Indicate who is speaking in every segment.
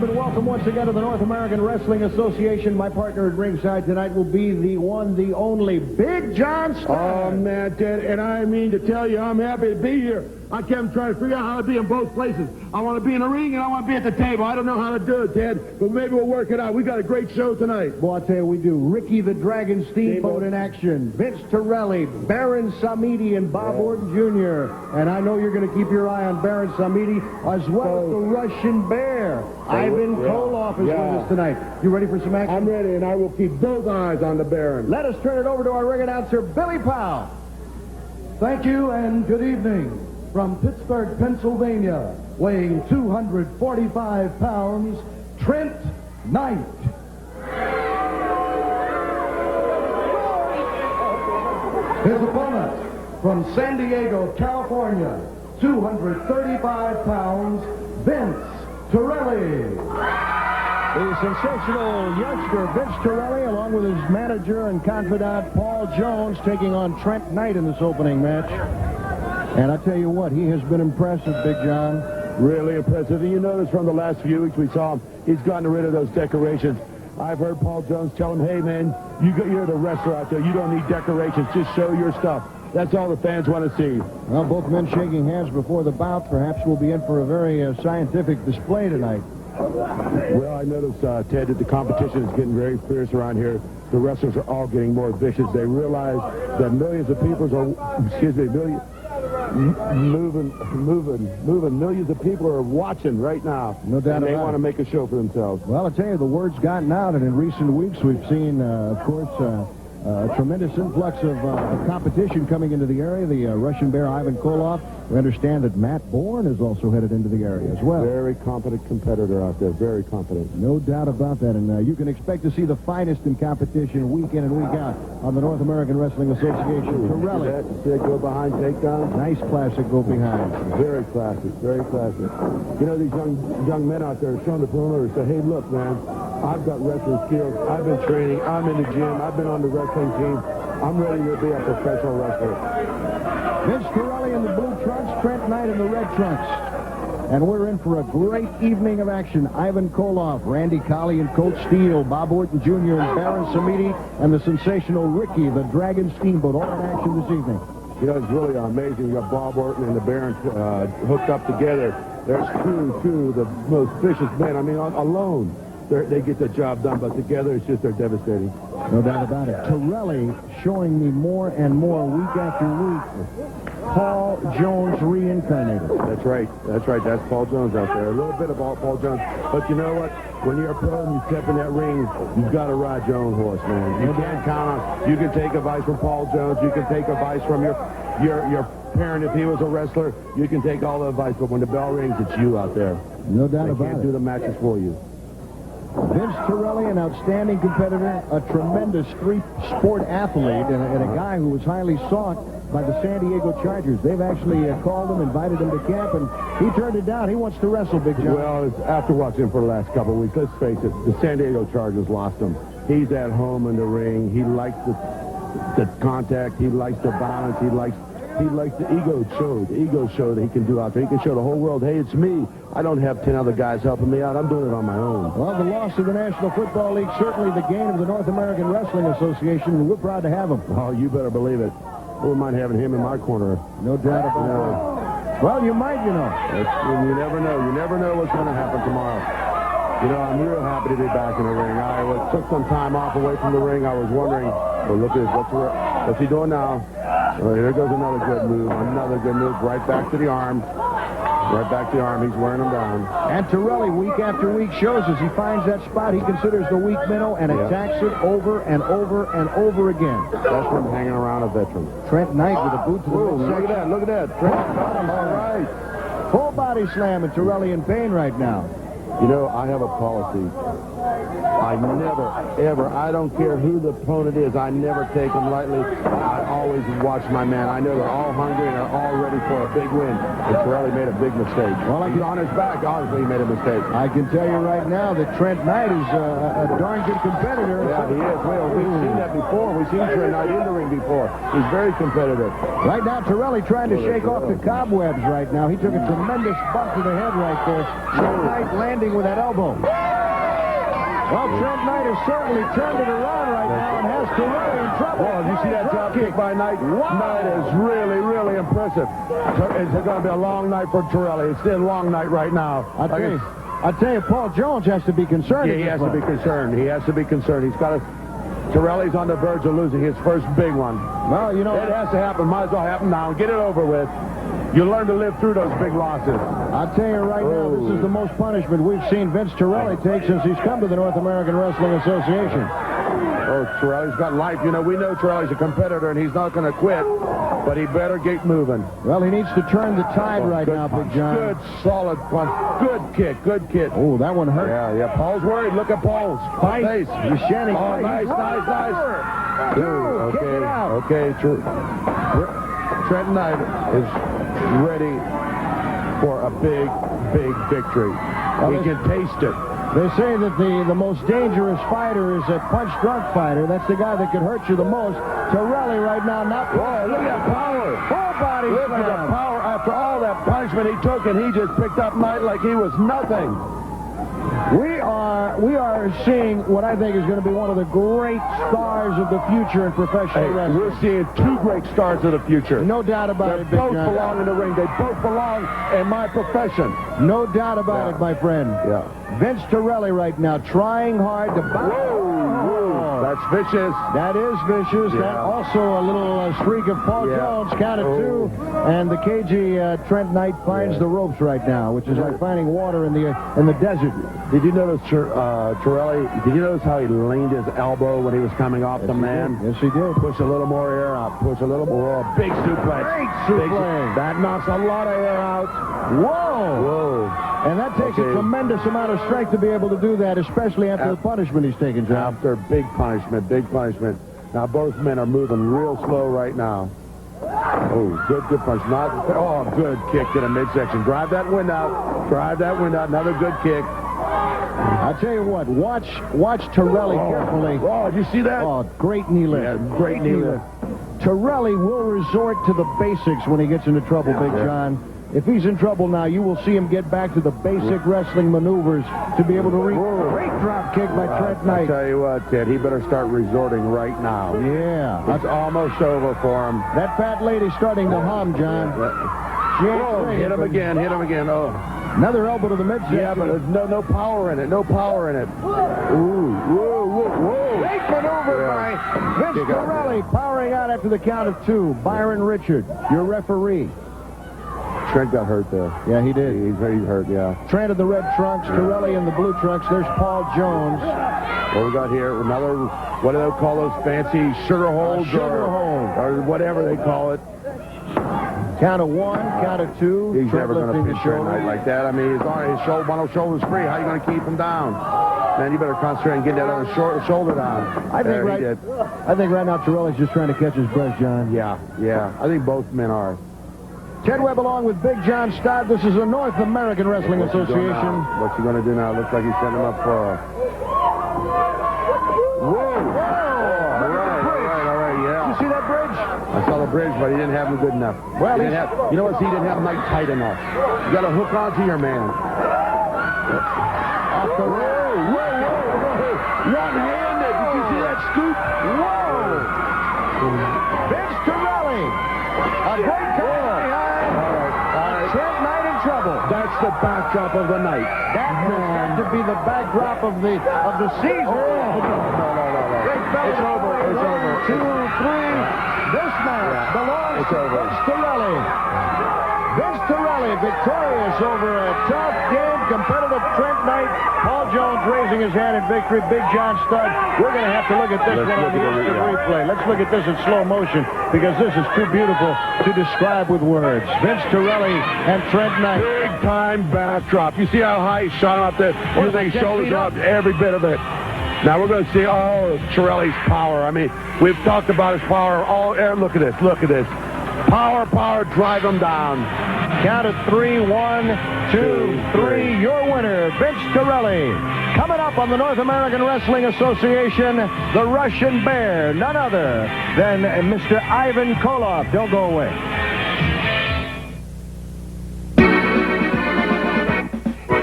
Speaker 1: gentlemen, welcome once again to the North American Wrestling Association. My partner at ringside tonight will be the one, the only, Big John Steele.
Speaker 2: Oh, man, Ted, and I mean to tell you, I'm happy to be here. I kept trying to figure out how to be in both places. I want to be in the ring, and I want to be at the table. I don't know how to do it, Ted, but maybe we'll work it out. We got a great show tonight.
Speaker 1: Well, I'll tell you, we do. Ricky the Dragon Steamboat in action. Vince Torelli, Baron Samedi, and Bob Orton Jr. And I know you're going to keep your eye on Baron Samedi, as well as the Russian Bear. Ivan Koloff is with us tonight. You ready for some action?
Speaker 2: I'm ready, and I will keep both eyes on the Baron.
Speaker 1: Let us turn it over to our ring announcer, Billy Powell.
Speaker 3: Thank you, and good evening. From Pittsburgh, Pennsylvania, weighing 245 pounds, Trent Knight. His opponent, from San Diego, California, 235 pounds, Vince Torelli.
Speaker 1: The sensational youngster, Vince Torelli, along with his manager and confidant, Paul Jones, taking on Trent Knight in this opening match. And I tell you what, he has been impressive, Big John.
Speaker 2: Really impressive. And you notice from the last few weeks we saw him, he's gotten rid of those decorations. I've heard Paul Jones tell him, hey, man, you're the wrestler out there. You don't need decorations. Just show your stuff. That's all the fans want to see.
Speaker 1: Well, both men shaking hands before the bout. Perhaps we'll be in for a very scientific display tonight.
Speaker 2: Well, I noticed, Ted, that the competition is getting very fierce around here. The wrestlers are all getting more vicious. They realize that millions of people millions of people are watching right now.
Speaker 1: No doubt
Speaker 2: and they
Speaker 1: about
Speaker 2: want to make a show for themselves.
Speaker 1: Well, I tell you, the word's gotten out, and in recent weeks we've seen, of course, a tremendous influx of competition coming into the area. The Russian Bear, Ivan Koloff. We understand that Matt Bourne is also headed into the area as well.
Speaker 2: Very competent competitor out there. Very competent.
Speaker 1: No doubt about that. And you can expect to see the finest in competition week in and week out on the North American Wrestling Association. Torelli.
Speaker 2: See that go behind takedown?
Speaker 1: Nice classic go behind.
Speaker 2: Very classic. Very classic. You know, these young men out there showing the perimeter say, hey, look, man, I've got wrestling skills. I've been training. I'm in the gym. I've been on the wrestling team. I'm ready to be a professional wrestler.
Speaker 1: Vince Torelli in the blue trunks, Trent Knight in the red trunks. And we're in for a great evening of action. Ivan Koloff, Randy Culley and Colt Steele, Bob Orton Jr. and Baron Samedi, and the sensational Ricky, the Dragon Steamboat, all in action this evening.
Speaker 2: You know, it's really amazing. You got Bob Orton and the Baron hooked up together. There's two of the most vicious men. I mean, alone, they get the job done, but together it's just they're devastating.
Speaker 1: No doubt about it. Torelli showing me more and more week after week. Paul Jones reincarnated.
Speaker 2: That's right. That's right. That's Paul Jones out there. A little bit about Paul Jones. But you know what? When you're a pro and you step in that ring, you've got to ride your own horse, man. You can't count on. You can take advice from Paul Jones. You can take advice from your parent if he was a wrestler. You can take all the advice. But when the bell rings, it's you out there.
Speaker 1: No doubt about it.
Speaker 2: They can't do the matches for you.
Speaker 1: Vince Torelli, an outstanding competitor, a tremendous sport athlete, and a guy who was highly sought by the San Diego Chargers. They've actually called him, invited him to camp, and he turned it down. He wants to wrestle, Big John.
Speaker 2: Well, after watching him for the last couple of weeks, let's face it, the San Diego Chargers lost him. He's at home in the ring. He likes the contact. He likes the balance. He likes the ego show that he can do out there. He can show the whole world, hey, it's me. I don't have 10 other guys helping me out. I'm doing it on my own.
Speaker 1: Well, the loss of the National Football League, certainly the gain of the North American Wrestling Association, and we're proud to have him.
Speaker 2: Oh, you better believe it. I wouldn't mind having him in my corner.
Speaker 1: No doubt about it. Well, you might, you know.
Speaker 2: You never know. You never know what's going to happen tomorrow. You know, I'm real happy to be back in the ring. I took some time off away from the ring. I was wondering, well, look at this. What's he doing now? Well, here goes another good move. Another good move. Right back to the arm. Right back to the arm. He's wearing him down.
Speaker 1: And Torelli, week after week, shows as he finds that spot he considers the weak minnow and attacks it over and over and over again.
Speaker 2: That's from hanging around a veteran.
Speaker 1: Trent Knight with a boot to the
Speaker 2: midsection. Look at that. Look at that. Trent all right.
Speaker 1: Full body slam, and Torelli in pain right now.
Speaker 2: You know, I have a policy. I never, ever, I don't care who the opponent is, I never take them lightly. I always watch my man. I know they're all hungry and they're all ready for a big win. And Torelli made a big mistake. Well, he's on his back. Obviously, he made a mistake.
Speaker 1: I can tell you right now that Trent Knight is a darn good competitor.
Speaker 2: Yeah, he is. Well, we've seen that before. We've seen Trent Knight in the ring before. He's very competitive.
Speaker 1: Right now, Torelli trying to shake off the cobwebs right now. He took a tremendous bump to the head right there. Trent Knight landing with that elbow. Well, Trent Knight has certainly turned it around right now and has Torelli in trouble.
Speaker 2: Well, you see that drop kick by Knight? Wow. Knight is really, really impressive. It's going to be a long night for Torelli. It's still a long night right now.
Speaker 1: I tell you, Paul Jones has to be concerned.
Speaker 2: Yeah, he has to be concerned. He has to be concerned. He's got to... Torelli's on the verge of losing his first big one.
Speaker 1: Well, you know...
Speaker 2: It has to happen. Might as well happen now. Get it over with. You learn to live through those big losses.
Speaker 1: I'll tell you right now, this is the most punishment we've seen Vince Torelli take since he's come to the North American Wrestling Association.
Speaker 2: Oh, Torelli's got life. You know, we know Torelli's a competitor, and he's not going to quit, but he better get moving.
Speaker 1: Well, he needs to turn the tide right now, Big John.
Speaker 2: Good, solid punch. Good kick, good kick.
Speaker 1: Oh, that one hurt.
Speaker 2: Yeah. Paul's worried. Look at Paul's face.
Speaker 1: He's shining.
Speaker 2: Oh, nice. Okay. Trent Knight is ready for a big victory. He can taste it.
Speaker 1: They say that the most dangerous fighter is a punch-drunk fighter. That's the guy that could hurt you the most. Torelli right now not...
Speaker 2: Whoa, look at that power.
Speaker 1: Full body
Speaker 2: Look
Speaker 1: slam.
Speaker 2: at the power after all that punishment he took, and he just picked up Knight like he was nothing.
Speaker 1: We are seeing what I think is going to be one of the great stars of the future in professional wrestling.
Speaker 2: We're seeing two great stars of the future.
Speaker 1: No doubt about it, Big John.
Speaker 2: They both belong in the ring. They both belong in my profession.
Speaker 1: No doubt about it, my friend.
Speaker 2: Yeah.
Speaker 1: Vince Torelli right now trying hard to...
Speaker 2: Whoa, that's vicious.
Speaker 1: That is vicious.
Speaker 2: Yeah.
Speaker 1: That also a little streak of Paul Jones, count of two. And the cagey Trent Knight finds the ropes right now, which is like finding water in the desert.
Speaker 2: Did you notice Torelli? Did you notice how he leaned his elbow when he was coming off the man?
Speaker 1: Yes, he did.
Speaker 2: Push a little more air out. Push a little more. Oh, big suplex.
Speaker 1: Great suplex.
Speaker 2: That knocks a lot of air out.
Speaker 1: Whoa. And that takes a tremendous amount of strength to be able to do that, especially after the punishment he's taken, John.
Speaker 2: After big punishment. Now both men are moving real slow right now. Oh, good punch. Good kick to the midsection. Drive that wind out. Another good kick.
Speaker 1: I'll tell you what, watch Torelli carefully.
Speaker 2: Oh, did you see that?
Speaker 1: Oh, great knee lift.
Speaker 2: Yeah, great knee lift.
Speaker 1: Torelli will resort to the basics when he gets into trouble, Big John. If he's in trouble now, you will see him get back to the basic wrestling maneuvers to be able to reach. Great drop kick by Trent Knight.
Speaker 2: I tell you what, Ted, he better start resorting right now.
Speaker 1: Yeah.
Speaker 2: It's almost over for him.
Speaker 1: That fat lady's starting to hum, John.
Speaker 2: Hit him again. Oh.
Speaker 1: Another elbow to the midsection.
Speaker 2: Yeah, but there's no power in it. Ooh, whoa.
Speaker 1: Great maneuver by Vince Torelli, powering out after the count of two. Byron Richard, your referee.
Speaker 2: Trent got hurt there.
Speaker 1: Yeah, he did.
Speaker 2: He's hurt, yeah.
Speaker 1: Trent in the red trunks, Torelli in the blue trunks. There's Paul Jones.
Speaker 2: What we got here? Another, what do they call those fancy sugar holes? Or whatever they call it.
Speaker 1: Count of one, count of two.
Speaker 2: He's never going to pinch Trent Knight like that. I mean, one of his shoulders free. How are you going to keep him down? Man, you better concentrate on getting that other shoulder down.
Speaker 1: I think right now Torelli's just trying to catch his breath, John.
Speaker 2: Yeah. I think both men are.
Speaker 1: Ted Webb along with Big John Stott. This is the North American Wrestling Association.
Speaker 2: What's he going to do now? Looks like he's setting him up for a... Whoa! All right, yeah.
Speaker 1: Did you see that bridge?
Speaker 2: I saw the bridge, but he didn't have him good enough.
Speaker 1: Well,
Speaker 2: you know what? He didn't have him tight enough. You got to hook onto your man. Off the whoa! One-handed. Did you see that scoop?
Speaker 1: Whoa! Vince Torelli. A great call behind. Trent Knight in trouble.
Speaker 2: That's the backdrop of the night.
Speaker 1: That has to be the backdrop of the season.
Speaker 2: It's over.
Speaker 1: 2, 3. This match belongs to Vince Torelli. Vince Torelli victorious over a tough game, competitive Trent Knight. Paul Jones raising his hand in victory. Big John Studd. We're going to have to look at this one on the instant replay. Let's look at this in slow motion because this is too beautiful to describe with words. Vince Torelli and Trent Knight.
Speaker 2: Big time backdrop. You see how high he shot him up there? You think shoulders up, every bit of it. Now we're going to see Torelli's power. I mean, we've talked about his power all air. Look at this. Look at this. Power, drive him down.
Speaker 1: Count of 3, 1, 2, 3. Your winner, Vince Torelli. Coming up on the North American Wrestling Association, the Russian Bear, none other than Mr. Ivan Koloff. Don't go away.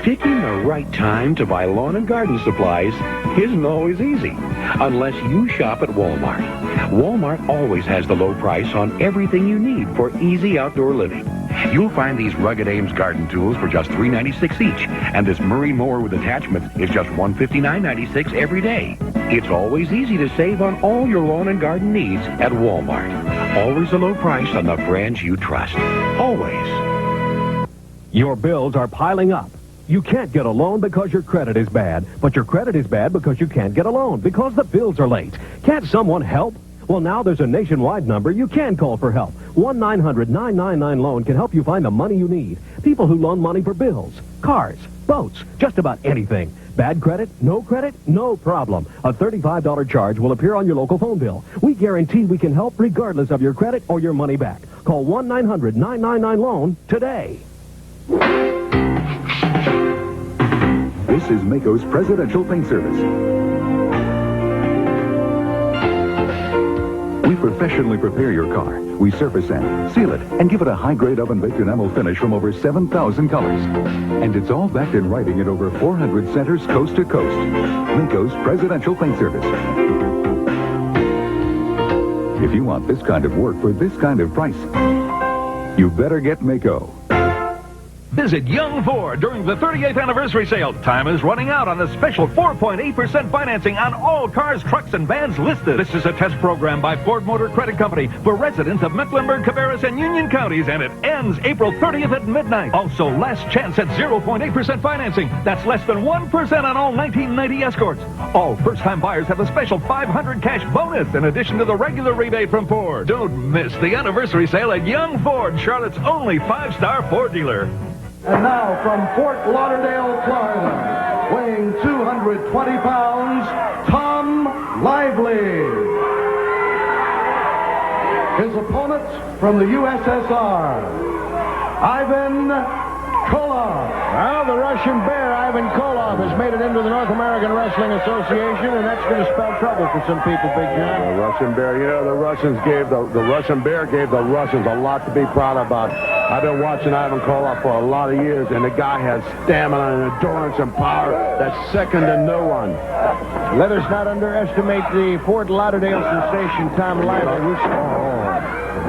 Speaker 4: Picking the right time to buy lawn and garden supplies isn't always easy, unless you shop at Walmart. Walmart always has the low price on everything you need for easy outdoor living. You'll find these Rugged Ames garden tools for just $3.96 each, and this Murray mower with attachments is just $159.96 every day. It's always easy to save on all your lawn and garden needs at Walmart. Always a low price on the brands you trust. Always.
Speaker 5: Your bills are piling up. You can't get a loan because your credit is bad, but your credit is bad because you can't get a loan because the bills are late. Can't someone help? Well, now there's a nationwide number you can call for help. 1-900-999-LOAN can help you find the money you need. People who loan money for bills, cars, boats, just about anything. Bad credit? No problem. A $35 charge will appear on your local phone bill. We guarantee we can help regardless of your credit or your money back. Call 1-900-999-LOAN today.
Speaker 6: This is Mako's Presidential Paint Service. We professionally prepare your car. We surface sand, seal it, and give it a high-grade oven-baked enamel finish from over 7,000 colors. And it's all backed in writing at over 400 centers coast to coast. Mako's Presidential Paint Service. If you want this kind of work for this kind of price, you better get Mako.
Speaker 7: Visit Young Ford during the 38th anniversary sale. Time is running out on the special 4.8% financing on all cars, trucks, and vans listed. This is a test program by Ford Motor Credit Company for residents of Mecklenburg, Cabarrus, and Union counties, and it ends April 30th at midnight. Also, last chance at 0.8% financing. That's less than 1% on all 1990 Escorts. All first-time buyers have a special $500 cash bonus in addition to the regular rebate from Ford. Don't miss the anniversary sale at Young Ford, Charlotte's only 5-star Ford dealer.
Speaker 3: And now from Fort Lauderdale, Florida, weighing 220 pounds, Tom Lively. His opponent from the USSR, Ivan Koloff.
Speaker 1: Well, the Russian Bear, Ivan Koloff, has made it into the North American Wrestling Association, and that's going to spell trouble for some people, Big John.
Speaker 2: The Russian Bear, you know, the Russian Bear gave the Russians a lot to be proud about. I've been watching Ivan Koloff for a lot of years, and the guy has stamina and endurance and power that's second to no one.
Speaker 1: Let us not underestimate the Fort Lauderdale sensation, Tom Lively.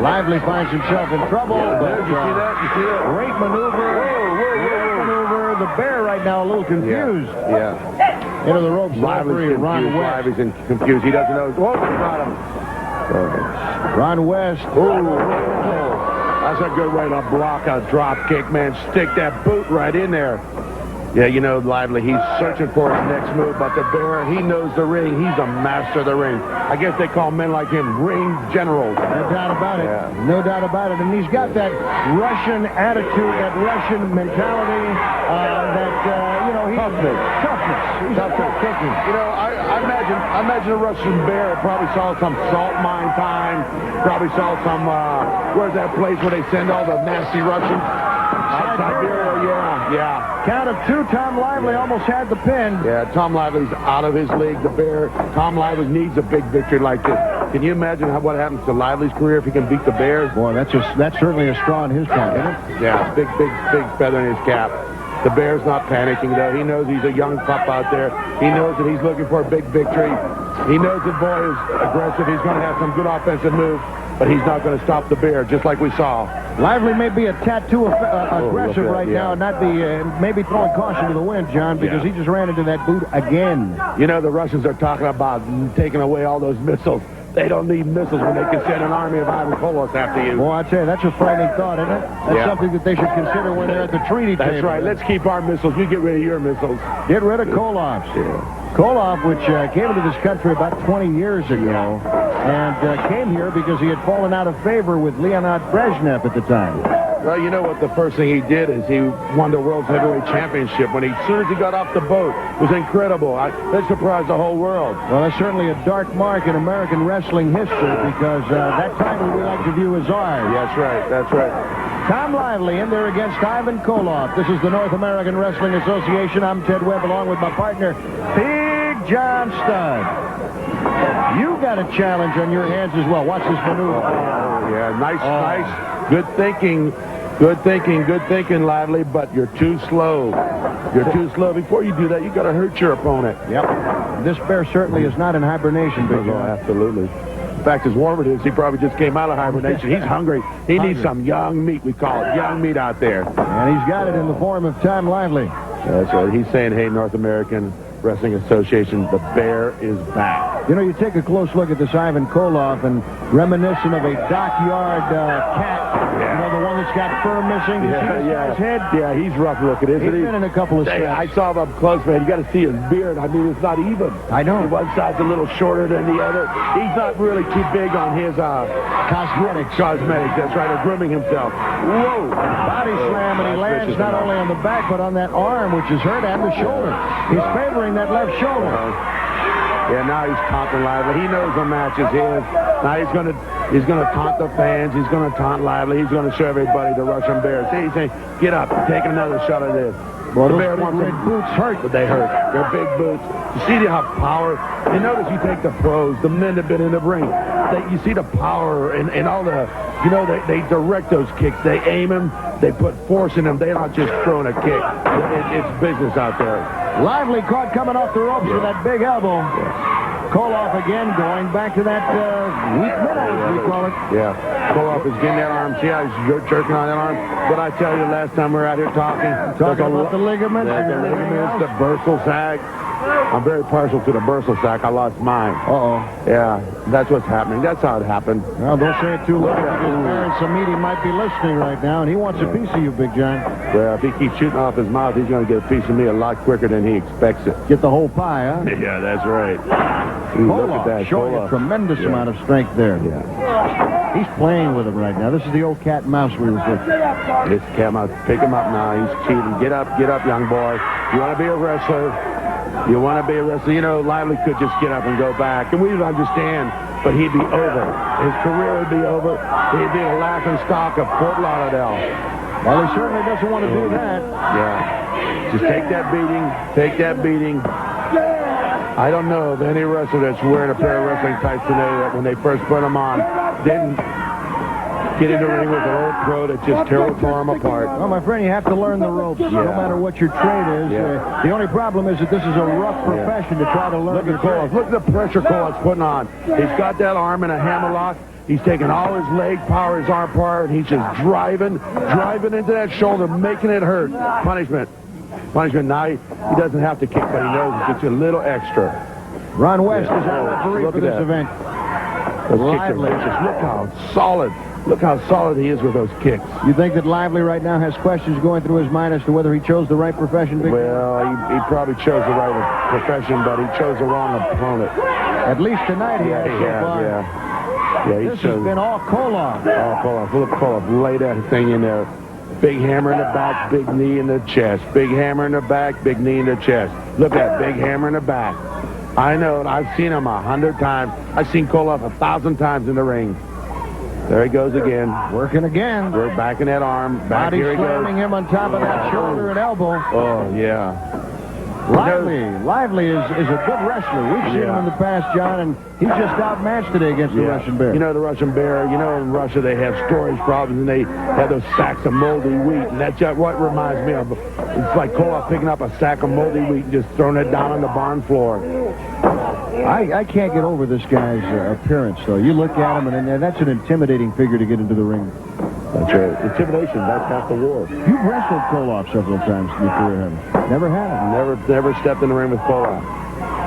Speaker 1: Lively finds himself in trouble.
Speaker 2: Yeah, you see that? You see that?
Speaker 1: Great maneuver. Great maneuver. The Bear right now a little confused.
Speaker 2: Yeah.
Speaker 1: Into the ropes.
Speaker 2: Lively's
Speaker 1: Ron West.
Speaker 2: Lively's confused. He doesn't know. Whoa, got him.
Speaker 1: Ron West.
Speaker 2: That's a good way to block a drop kick, man. Stick that boot right in there. Yeah, you know, Lively, he's searching for his next move, but the Bear, he knows the ring. He's a master of the ring. I guess they call men like him ring generals.
Speaker 1: No doubt about it.
Speaker 2: Yeah.
Speaker 1: No doubt about it. And he's got that Russian attitude, that Russian mentality, toughness. He's tough kicking.
Speaker 2: You know, I imagine a Russian Bear probably saw some salt mine time, probably saw some, where's that place where they send all the nasty Russians? Siberia, yeah.
Speaker 1: Count of 2, Tom Lively almost had the pin.
Speaker 2: Yeah, Tom Lively's out of his league, the Bear. Tom Lively needs a big victory like this. Can you imagine what happens to Lively's career if he can beat the Bears?
Speaker 1: Boy, that's certainly a straw in his cap, isn't it?
Speaker 2: Yeah, big feather in his cap. The Bear's not panicking, though. He knows he's a young pup out there. He knows that he's looking for a big victory. He knows the boy is aggressive. He's going to have some good offensive moves, but he's not going to stop the Bear, just like we saw.
Speaker 1: Lively may be a tattoo aggressive right now, and not be maybe throwing caution to the wind, John, because he just ran into that boot again.
Speaker 2: You know, the Russians are talking about taking away all those missiles. They don't need missiles when they can send an army of Ivan Koloff after you.
Speaker 1: Well, I tell you, that's a frightening thought, isn't it? That's something that they should consider when they're at the treaty table.
Speaker 2: That's right. Let's keep our missiles. You get rid of your missiles.
Speaker 1: Get rid of Koloff's.
Speaker 2: Yeah.
Speaker 1: Koloff, which came into this country about 20 years ago, and came here because he had fallen out of favor with Leonid Brezhnev at the time.
Speaker 2: Well, you know what? The first thing he did is he won the World Heavyweight Championship. As soon as he got off the boat, it was incredible. That surprised the whole world.
Speaker 1: Well, that's certainly a dark mark in American wrestling history because that title we like to view as ours.
Speaker 2: That's right. That's right.
Speaker 1: Tom Lively in there against Ivan Koloff. This is the North American Wrestling Association. I'm Ted Webb along with my partner, Big John Studd. You got a challenge on your hands as well. Watch this maneuver.
Speaker 2: Yeah, nice. Good thinking. Good thinking, Lively, but you're too slow. You're too slow. Before you do that, you got to hurt your opponent.
Speaker 1: Yep. This bear certainly is not in hibernation, Big John.
Speaker 2: Absolutely. In fact, as warm it is, he probably just came out of hibernation. He's hungry. He needs some young meat, we call it. Young meat out there.
Speaker 1: And he's got it in the form of Tom Lively.
Speaker 2: That's right. He's saying, hey, North American Wrestling Association, the bear is back.
Speaker 1: You know, you take a close look at this Ivan Koloff and reminiscent of a dockyard cat.
Speaker 2: Yeah.
Speaker 1: You know, the one that's got fur missing. You see this guy's head?
Speaker 2: Yeah, he's rough looking, isn't he?
Speaker 1: He's been in a couple of
Speaker 2: Hey,
Speaker 1: steps.
Speaker 2: I saw him up close, man. You got to see his beard. I mean, it's not even.
Speaker 1: I know.
Speaker 2: One side's a little shorter than the other. He's not really too big on his
Speaker 1: Cosmetics.
Speaker 2: That's right, or grooming himself. Whoa!
Speaker 1: Body slam, and he lands not only on the back, but on that arm, which is hurt, and the shoulder. He's favoring that left shoulder.
Speaker 2: Yeah, now he's taunting Lively. He knows the match is his. Now he's gonna taunt the fans. He's gonna taunt Lively. He's gonna show everybody the Russian bear. See, he's saying, get up, take another shot of this.
Speaker 1: Well,
Speaker 2: the
Speaker 1: those
Speaker 2: bear
Speaker 1: big
Speaker 2: wants
Speaker 1: red boots hurt.
Speaker 2: But they hurt. They're big boots. You see how power. You notice you take the pros, the men that have been in the ring. You see the power and all the, you know, they direct those kicks. They aim them. They put force in them. They're not just throwing a kick. It's business out there.
Speaker 1: Lively caught coming off the ropes with that big elbow. Koloff again going back to that weak middle, as we call it.
Speaker 2: Yeah. Koloff is getting that arm. See how he's jerking on that arm? But I tell you, last time we were out here talking
Speaker 1: About the ligaments.
Speaker 2: The ligaments, the bursal sac. I'm very partial to the bursal sac. I lost mine.
Speaker 1: Uh-oh.
Speaker 2: Yeah, that's what's happening. That's how it happened.
Speaker 1: Well, don't say it too loud because Baron Samedi might be listening right now, and he wants a piece of you, Big John.
Speaker 2: Well, if he keeps shooting off his mouth, he's going to get a piece of me a lot quicker than he expects it.
Speaker 1: Get the whole pie, huh?
Speaker 2: Yeah, that's right. Look at that.
Speaker 1: Showing a tremendous amount of strength there.
Speaker 2: Yeah.
Speaker 1: He's playing with him right now. This is the old cat and mouse we was with.
Speaker 2: This cat mouse, pick him up now. He's cheating. Get up, young boy. You want to be a wrestler? You want to be a wrestler? You know, Lively could just get up and go back, and we would understand, but he'd be over. His career would be over. He'd be a laughing stock of Fort Lauderdale.
Speaker 1: Well, he certainly doesn't want to do that.
Speaker 2: Yeah. Just take that beating. Take that beating. I don't know of any wrestler that's wearing a pair of wrestling tights today that when they first put them on, didn't get in the ring with an old pro that just tore them apart.
Speaker 1: Well, my friend, you have to learn the ropes, no matter what your trade is.
Speaker 2: Yeah.
Speaker 1: The only problem is that this is a rough profession to try to learn.
Speaker 2: Look at Koloff. Look at the pressure Koloff's putting on. He's got that arm in a hammerlock. He's taking all his leg power, his arm power, and he's just driving into that shoulder, making it hurt. Punishment. Now he doesn't have to kick, but he knows it's a little extra.
Speaker 1: Ron West is our referee for this event.
Speaker 2: Lively. Look how solid he is with those kicks.
Speaker 1: You think that Lively right now has questions going through his mind as to whether he chose the right profession, Big?
Speaker 2: Well, he probably chose the right profession, but he chose the wrong opponent.
Speaker 1: At least tonight he has so far.
Speaker 2: Yeah,
Speaker 1: this has been all Koloff.
Speaker 2: All Koloff. Look, Koloff, lay that thing in there. Big hammer in the back, big knee in the chest. Big hammer in the back, big knee in the chest. Look at that, big hammer in the back. I know it. I've seen him 100 times. I've seen Koloff 1,000 times in the ring. There he goes again.
Speaker 1: Working again.
Speaker 2: We're back in that arm. Back
Speaker 1: Body
Speaker 2: here he goes.
Speaker 1: slamming him on top of that shoulder and elbow.
Speaker 2: Oh, yeah.
Speaker 1: Lively is a good wrestler. We've seen him in the past, John, and he's just outmatched today against the Russian Bear.
Speaker 2: You know, the Russian Bear, you know, in Russia they have storage problems, and they have those sacks of moldy wheat, and that's what reminds me of. It's like Koloff picking up a sack of moldy wheat and just throwing it down on the barn floor.
Speaker 1: I can't get over this guy's appearance, though. You look at him, and that's an intimidating figure to get into the ring.
Speaker 2: That's right. Intimidation, that's half the war.
Speaker 1: You've wrestled Koloff several times in your career, haven't you? Never have.
Speaker 2: Never stepped in the ring with Koloff.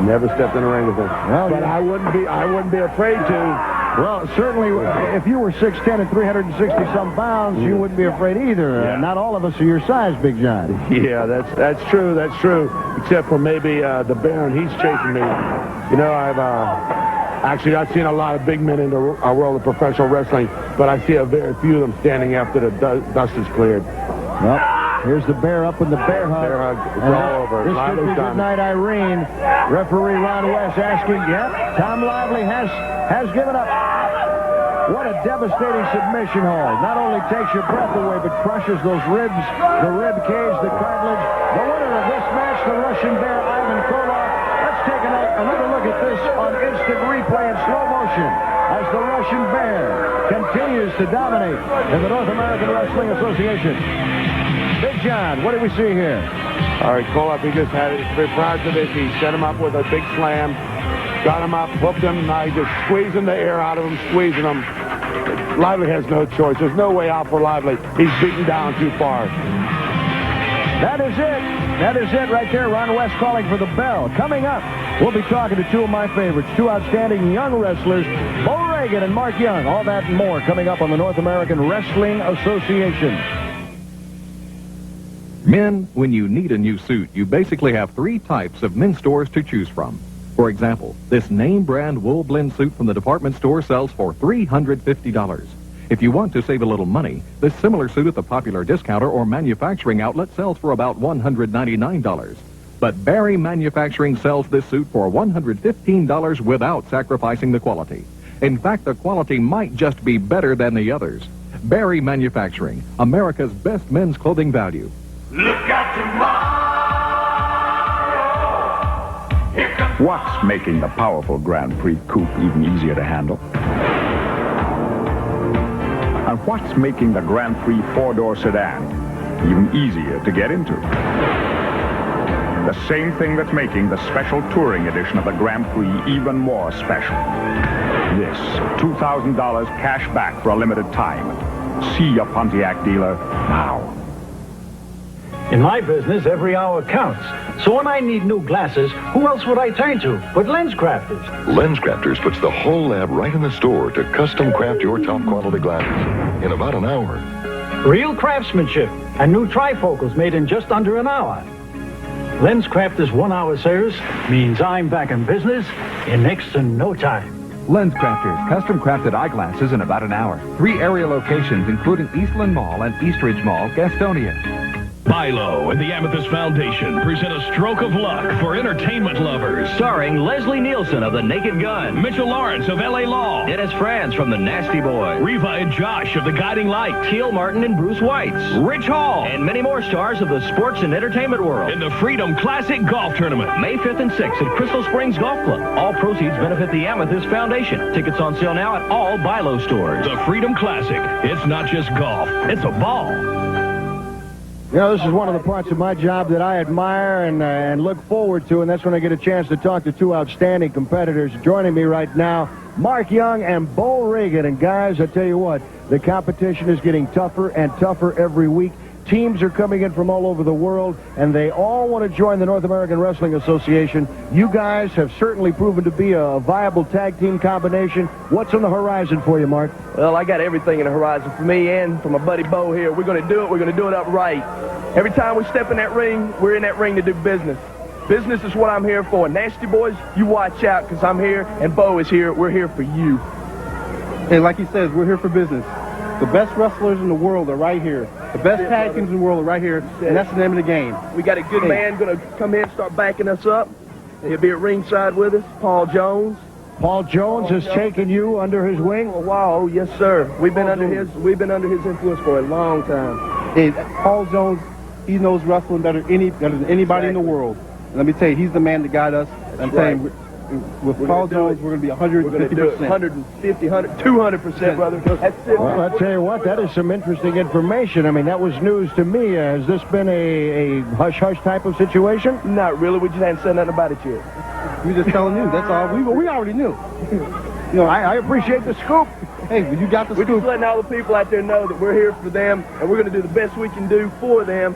Speaker 2: Never stepped in the ring with him.
Speaker 1: Well,
Speaker 2: but I wouldn't be afraid to.
Speaker 1: Well, certainly, if you were 6'10" and 360-some pounds, you wouldn't be afraid either.
Speaker 2: Yeah.
Speaker 1: Not all of us are your size, Big John.
Speaker 2: Yeah, that's true. That's true. Except for maybe the Baron. He's chasing me. You know, I've seen a lot of big men in the world of professional wrestling, but I see a very few of them standing after the dust is cleared.
Speaker 1: Well, here's the Bear up in the bear hug.
Speaker 2: Bear hug. It's all over.
Speaker 1: This could be good night, Irene. Referee Ron West asking, yep, Tom Lively has given up. What a devastating submission hold. Not only takes your breath away, but crushes those ribs, the rib cage, the cartilage. The winner of this match, the Russian Bear, Ivan Koloff. Let's take another look at this on instant replay in slow motion as the Russian Bear continues to dominate in the North American Wrestling Association. Big John, what do we see here?
Speaker 2: All right, Koloff, he just had it. Prior to this, he set him up with a big slam, got him up, hooked him, now he's just squeezing the air out of him, squeezing him. Lively has no choice. There's no way out for Lively. He's beaten down too far.
Speaker 1: That is it. That is it right there. Ron West calling for the bell. Coming up, we'll be talking to two of my favorites, two outstanding young wrestlers, Bo Reagan and Mark Young. All that and more coming up on the North American Wrestling Association.
Speaker 8: Men, when you need a new suit, you basically have three types of men's stores to choose from. For example, this name brand wool blend suit from the department store sells for $350. If you want to save a little money, this similar suit at the popular discounter or manufacturing outlet sells for about $199. But Barry Manufacturing sells this suit for $115 without sacrificing the quality. In fact, the quality might just be better than the others. Barry Manufacturing, America's best men's clothing value.
Speaker 9: Look out tomorrow.
Speaker 10: What's making the powerful Grand Prix Coupe even easier to handle? And what's making the Grand Prix four-door sedan even easier to get into? The same thing that's making the special touring edition of the Grand Prix even more special. This $2,000 cash back for a limited time. See your Pontiac dealer now.
Speaker 11: In my business, every hour counts. So when I need new glasses, who else would I turn to but Lens Crafters?
Speaker 12: Lens Crafters puts the whole lab right in the store to custom craft your top quality glasses in about an hour.
Speaker 11: Real craftsmanship and new trifocals made in just under an hour. Lens Crafters 1 hour service means I'm back in business in next to no time.
Speaker 13: Lens Crafters, custom crafted eyeglasses in about an hour. 3 area locations, including Eastland Mall and Eastridge Mall, Gastonia.
Speaker 14: Bilo and the Amethyst Foundation present A Stroke of Luck for entertainment lovers.
Speaker 15: Starring Leslie Nielsen of The Naked Gun,
Speaker 14: Mitchell Lawrence of L.A. Law,
Speaker 15: Dennis Franz from The Nasty Boys,
Speaker 14: Reva and Josh of The Guiding Light,
Speaker 15: Teal Martin and Bruce Whites,
Speaker 14: Rich Hall,
Speaker 15: and many more stars of the sports and entertainment world
Speaker 14: in the Freedom Classic Golf Tournament.
Speaker 15: May 5th and 6th at Crystal Springs Golf Club. All proceeds benefit the Amethyst Foundation. Tickets on sale now at all Bilo stores.
Speaker 14: The Freedom Classic. It's not just golf, it's a ball.
Speaker 1: You know, this is one of the parts of my job that I admire and look forward to, and that's when I get a chance to talk to two outstanding competitors. Joining me right now, Mark Young and Bo Reagan. And guys, I tell you what, the competition is getting tougher and tougher every week. Teams are coming in from all over the world, and they all want to join the North American Wrestling Association. You guys have certainly proven to be a viable tag team combination. What's on the horizon for you, Mark?
Speaker 16: Well, I got everything in the horizon for me and for my buddy Bo here. We're going to do it. We're going to do it up right. Every time we step in that ring, we're in that ring to do business. Business is what I'm here for. Nasty Boys, you watch out because I'm here and Bo is here. We're here for you.
Speaker 17: Hey, like he says, we're here for business. The best wrestlers in the world are right here. The best tag teams in the world are right here, and that's the name of the game.
Speaker 16: We got a good man going to come in and start backing us up. He'll be at ringside with us, Paul Jones.
Speaker 1: Paul Jones has taken you under his wing?
Speaker 16: Oh, wow, yes, sir. We've been under his influence for a long time.
Speaker 17: Hey, Paul Jones, he knows wrestling better than anybody in the world. And let me tell you, he's the man that got us. I'm saying, with Paul Jones, we're going to be 150%.
Speaker 16: We're going to do it 150, 200%, brother. That's it.
Speaker 1: Well, I'll tell you what, that is some interesting information. I mean, that was news to me. Has this been a hush-hush type of situation?
Speaker 16: Not really. We just hadn't said nothing about it yet.
Speaker 17: We just telling you. That's all. We already knew.
Speaker 1: You know, I appreciate the scoop.
Speaker 17: Hey, you got the scoop.
Speaker 16: We're just letting all the people out there know that we're here for them, and we're going to do the best we can do for them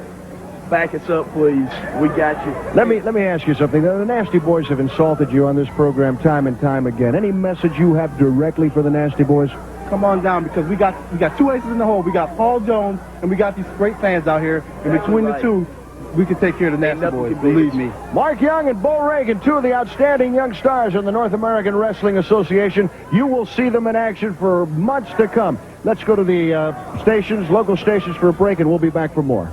Speaker 16: back us up, please. We got you.
Speaker 1: Let me ask you something. The Nasty Boys have insulted you on this program time and time again. Any message you have directly for the Nasty Boys?
Speaker 17: Come on down, because we got two aces in the hole. We got Paul Jones, and we got these great fans out here. And between the two, we can take care of the Nasty Boys, believe me.
Speaker 1: Mark Young and Bo Reagan, two of the outstanding young stars in the North American Wrestling Association. You will see them in action for months to come. Let's go to the local stations for a break, and we'll be back for more.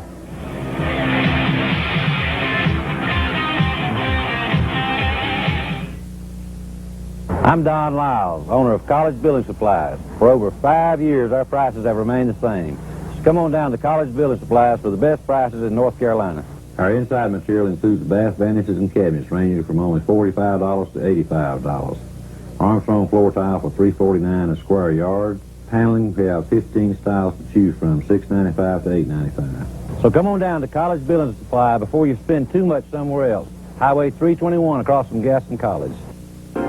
Speaker 18: I'm Don Lyles, owner of College Building Supplies. For over 5 years, our prices have remained the same. So come on down to College Building Supplies for the best prices in North Carolina. Our inside material includes bath vanities and cabinets ranging from only $45 to $85. Armstrong floor tile for $3.49 a square yard. Paneling, we have 15 styles to choose from, $6.95 to $8.95. So come on down to College Building Supply before you spend too much somewhere else. Highway 321 across from Gaston College.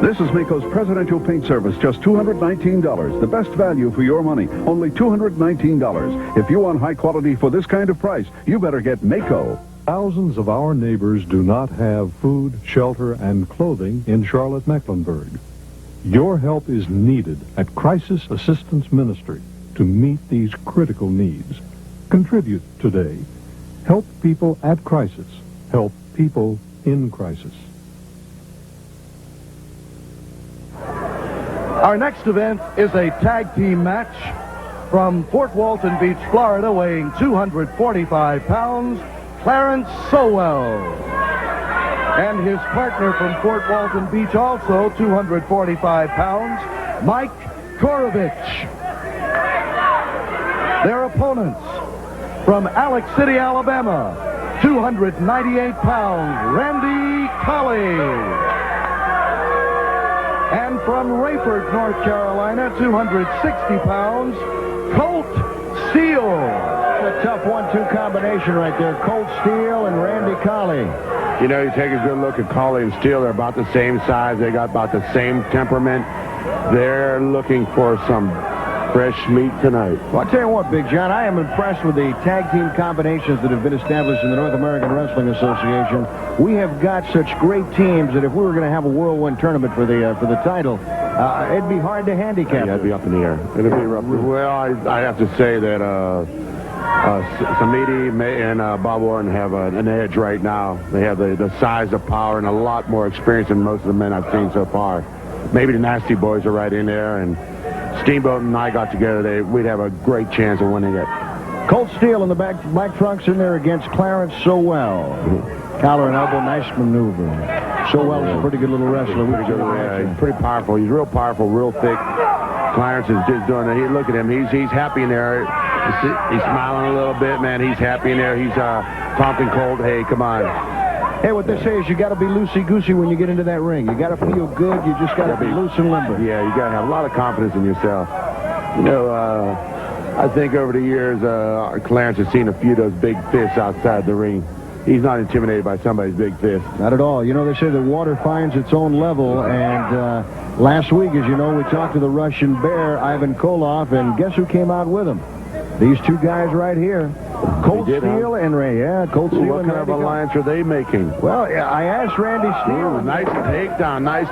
Speaker 19: This is Maco's Presidential Paint Service, just $219. The best value for your money, only $219. If you want high quality for this kind of price, you better get Maco.
Speaker 20: Thousands of our neighbors do not have food, shelter, and clothing in Charlotte-Mecklenburg. Your help is needed at Crisis Assistance Ministry to meet these critical needs. Contribute today. Help people at crisis. Help people in crisis.
Speaker 3: Our next event is a tag team match from Fort Walton Beach, Florida, weighing 245 pounds, Clarence Sowell. And his partner from Fort Walton Beach, also 245 pounds, Mike Corevich. Their opponents from Alex City, Alabama, 298 pounds, Randy Culley. And from Rayford, North Carolina, 260 pounds, Colt Steele.
Speaker 1: That's a tough 1-2 combination right there. Colt Steele and Randy Culley.
Speaker 2: You know, you take a good look at Culley and Steele. They're about the same size. They got about the same temperament. They're looking for some fresh meat tonight.
Speaker 1: Well, I'll tell you what, Big John, I am impressed with the tag team combinations that have been established in the North American Wrestling Association. We have got such great teams that if we were going to have a whirlwind tournament for the title, it'd be hard to handicap.
Speaker 2: Yeah, it'd be up in the air. It'd be rough. Well, I have to say that Samedi and Bob Orton have an edge right now. They have the size, the power, and a lot more experience than most of the men I've seen so far. Maybe the Nasty Boys are right in there, and Steamboat and I got together, we'd have a great chance of winning it.
Speaker 1: Colt Steele in the back trunks in there against Clarence Sowell. Collar and elbow, nice maneuver. Sowell's a pretty good little wrestler.
Speaker 2: He's pretty powerful. He's real powerful, real thick. Clarence is just doing it. Look at him. He's happy in there. He's smiling a little bit, man. He's happy in there. He's talking Colt. Hey, come on.
Speaker 1: Hey, what they say is you got to be loosey-goosey when you get into that ring. You got to feel good. You just got to be loose and limber.
Speaker 2: Yeah, you got to have a lot of confidence in yourself. You know, I think over the years, Clarence has seen a few of those big fists outside the ring. He's not intimidated by somebody's big fist.
Speaker 1: Not at all. You know, they say that water finds its own level, and last week, as you know, we talked to the Russian Bear, Ivan Koloff, and guess who came out with him? These two guys right here. Colt Steele and Ray. Yeah, Colt Steele
Speaker 2: and Randy. What kind of alliance are they making?
Speaker 1: Well, yeah, I asked Randy Steele.
Speaker 2: Nice takedown. Nice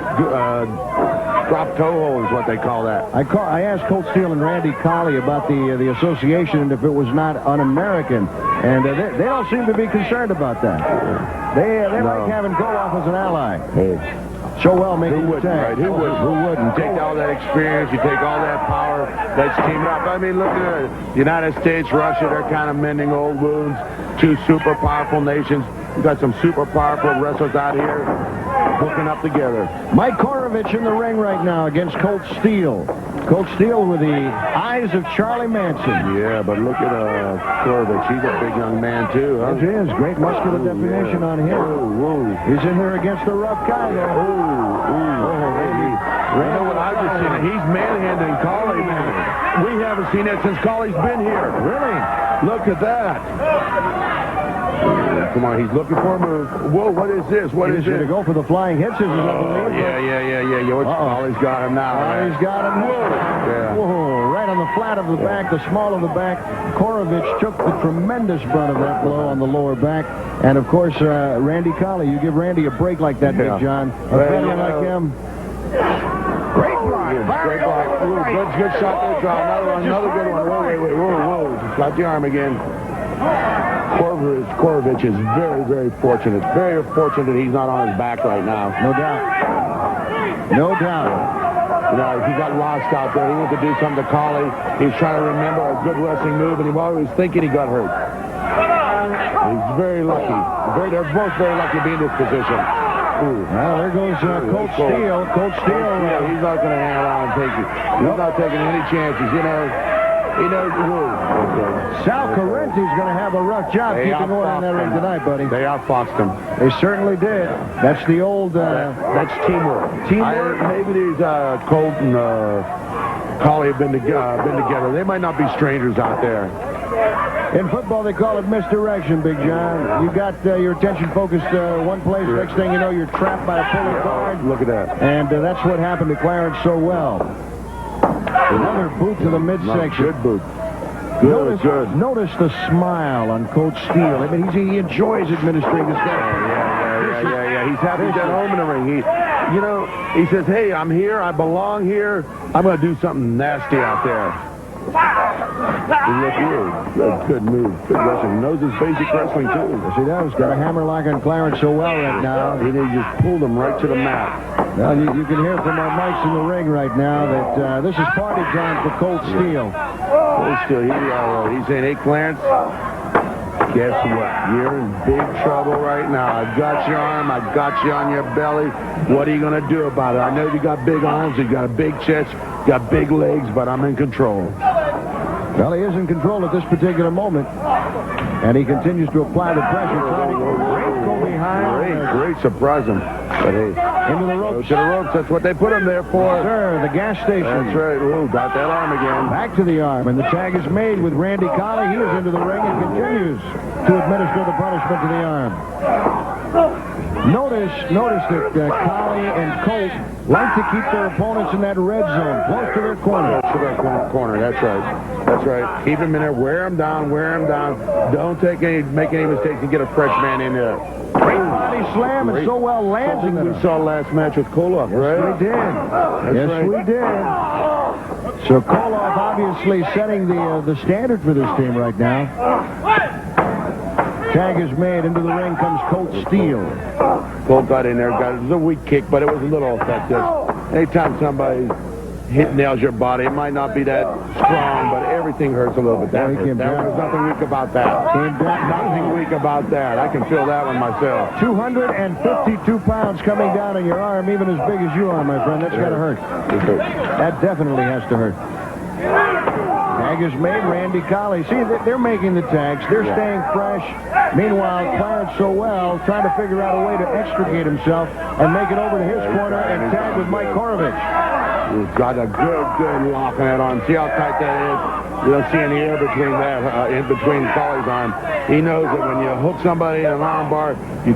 Speaker 2: drop toe hold is what they call that.
Speaker 1: I asked Colt Steele and Randy Culley about the association and if it was not un-American. And they don't seem to be concerned about that. They like having Koloff as an ally.
Speaker 2: Hey.
Speaker 1: So well making
Speaker 2: the tag. Right? Who wouldn't? Take all that experience, you take all that power, let's team it up. I mean, look at the United States, Russia, they're kind of mending old wounds. Two super powerful nations. We've got some super powerful wrestlers out here hooking up together.
Speaker 1: Mike Corevich in the ring right now against Colt Steele. Colt Steele with the eyes of Charlie Manson.
Speaker 2: Yeah, but look at Corevich. He's a big young man, too, huh?
Speaker 1: Yes, he is. Great muscular definition on him.
Speaker 2: Whoa.
Speaker 1: He's in there against the rough guy, though.
Speaker 2: You know what I've just seen? He's manhandling Culley, man. We haven't seen that since Culley's been here.
Speaker 1: Really?
Speaker 2: Look at that. Come on, he's looking for a move. Whoa, what is this? What is
Speaker 1: He's going to
Speaker 2: this?
Speaker 1: go for the flying hit scissors, I
Speaker 2: Oh,
Speaker 1: believe.
Speaker 2: yeah. Oh, he's got him now.
Speaker 1: He's got him.
Speaker 2: Yeah.
Speaker 1: Whoa, right on the flat of the back, the small of the back. Corevich took the tremendous brunt of that blow on the lower back. And, of course, Randy Culley. You give Randy a break like that, Big John. A veteran like him. Great block.
Speaker 2: Great block. Ooh, good shot there, John. Another good one. Whoa. Just got the arm again. Corevich is very, very fortunate. Very fortunate he's not on his back right now.
Speaker 1: No doubt. No doubt.
Speaker 2: You know, he got lost out there. He went to do something to Culley. He's trying to remember a good wrestling move, and he was thinking he got hurt. He's very lucky. They're both very lucky to be in this position. Ooh.
Speaker 1: Well, there goes Colt Steele. Colt Steele.
Speaker 2: He's not going to hang around and take it. He's not taking any chances. You know,
Speaker 1: Sal Correnti's going to have a rough job keeping order in that ring tonight, buddy.
Speaker 2: They outfoxed him.
Speaker 1: They certainly did. That's the old...
Speaker 2: that's teamwork. Maybe these Colt and Culley have been together. They might not be strangers out there.
Speaker 1: In football, they call it misdirection, Big John. You got your attention focused one place. Next thing you know, you're trapped by a pulley guard.
Speaker 2: Look at that.
Speaker 1: And that's what happened to Clarence Sowell. Another boot to the midsection.
Speaker 2: Good boot.
Speaker 1: Notice the smile on Coach Steele. I mean, he enjoys administering this guy.
Speaker 2: Yeah. He's happy to get home in the ring. He says, hey, I'm here. I belong here. I'm going to do something nasty out there. Good move. Good wrestling. Knows his basic wrestling, too.
Speaker 1: Yes, he does. Got a hammer lock on Clarence Sowell right now.
Speaker 2: He just pulled him right to the mat.
Speaker 1: Well, you can hear from our mics in the ring right now that this is party time for Colt Steele.
Speaker 2: Colt Steele, he's saying, hey, Clarence, guess what? You're in big trouble right now. I've got your arm. I've got you on your belly. What are you going to do about it? I know you got big arms. You got a big chest. You got big legs, but I'm in control.
Speaker 1: Well, he is in control at this particular moment. And he continues to apply the pressure. Trying to go behind.
Speaker 2: Great surprise him. But hey,
Speaker 1: into the ropes.
Speaker 2: To the ropes. That's what they put him there for.
Speaker 1: Sir, the gas station.
Speaker 2: That's right. Ooh, got that arm again.
Speaker 1: Back to the arm. And the tag is made with Randy Culley. He is into the ring and continues to administer the punishment to the arm. Notice that Culley and Colt like to keep their opponents in that red zone, close to their corner.
Speaker 2: Close to their corner. That's right. That's right. Keep them in there. Wear them down. Don't make any mistakes and get a fresh man in there.
Speaker 1: Great body slam and Sowell lands in
Speaker 2: we saw last match with Koloff, right?
Speaker 1: Yes, we did. So Koloff obviously setting the standard for this team right now. Tag is made. Into the ring comes Colt Steele.
Speaker 2: Colt got in there. It was a weak kick, but it was a little effective. Anytime somebody nails your body, it might not be that strong, but everything hurts a little bit. There was nothing weak about that. Nothing weak about that. I can feel that one myself.
Speaker 1: 252 pounds coming down on your arm, even as big as you are, my friend. That's got to hurt. That definitely has to hurt. Tag is made. Randy Culley. See, they're making the tags. They're staying fresh. Meanwhile, Clarence Sowell trying to figure out a way to extricate himself and make it over to his corner and tag with Mike Corevich.
Speaker 2: He's got a good lock on that arm. See how tight that is? You don't see any air between that, in between Culley's arm. He knows that when you hook somebody in an arm bar, you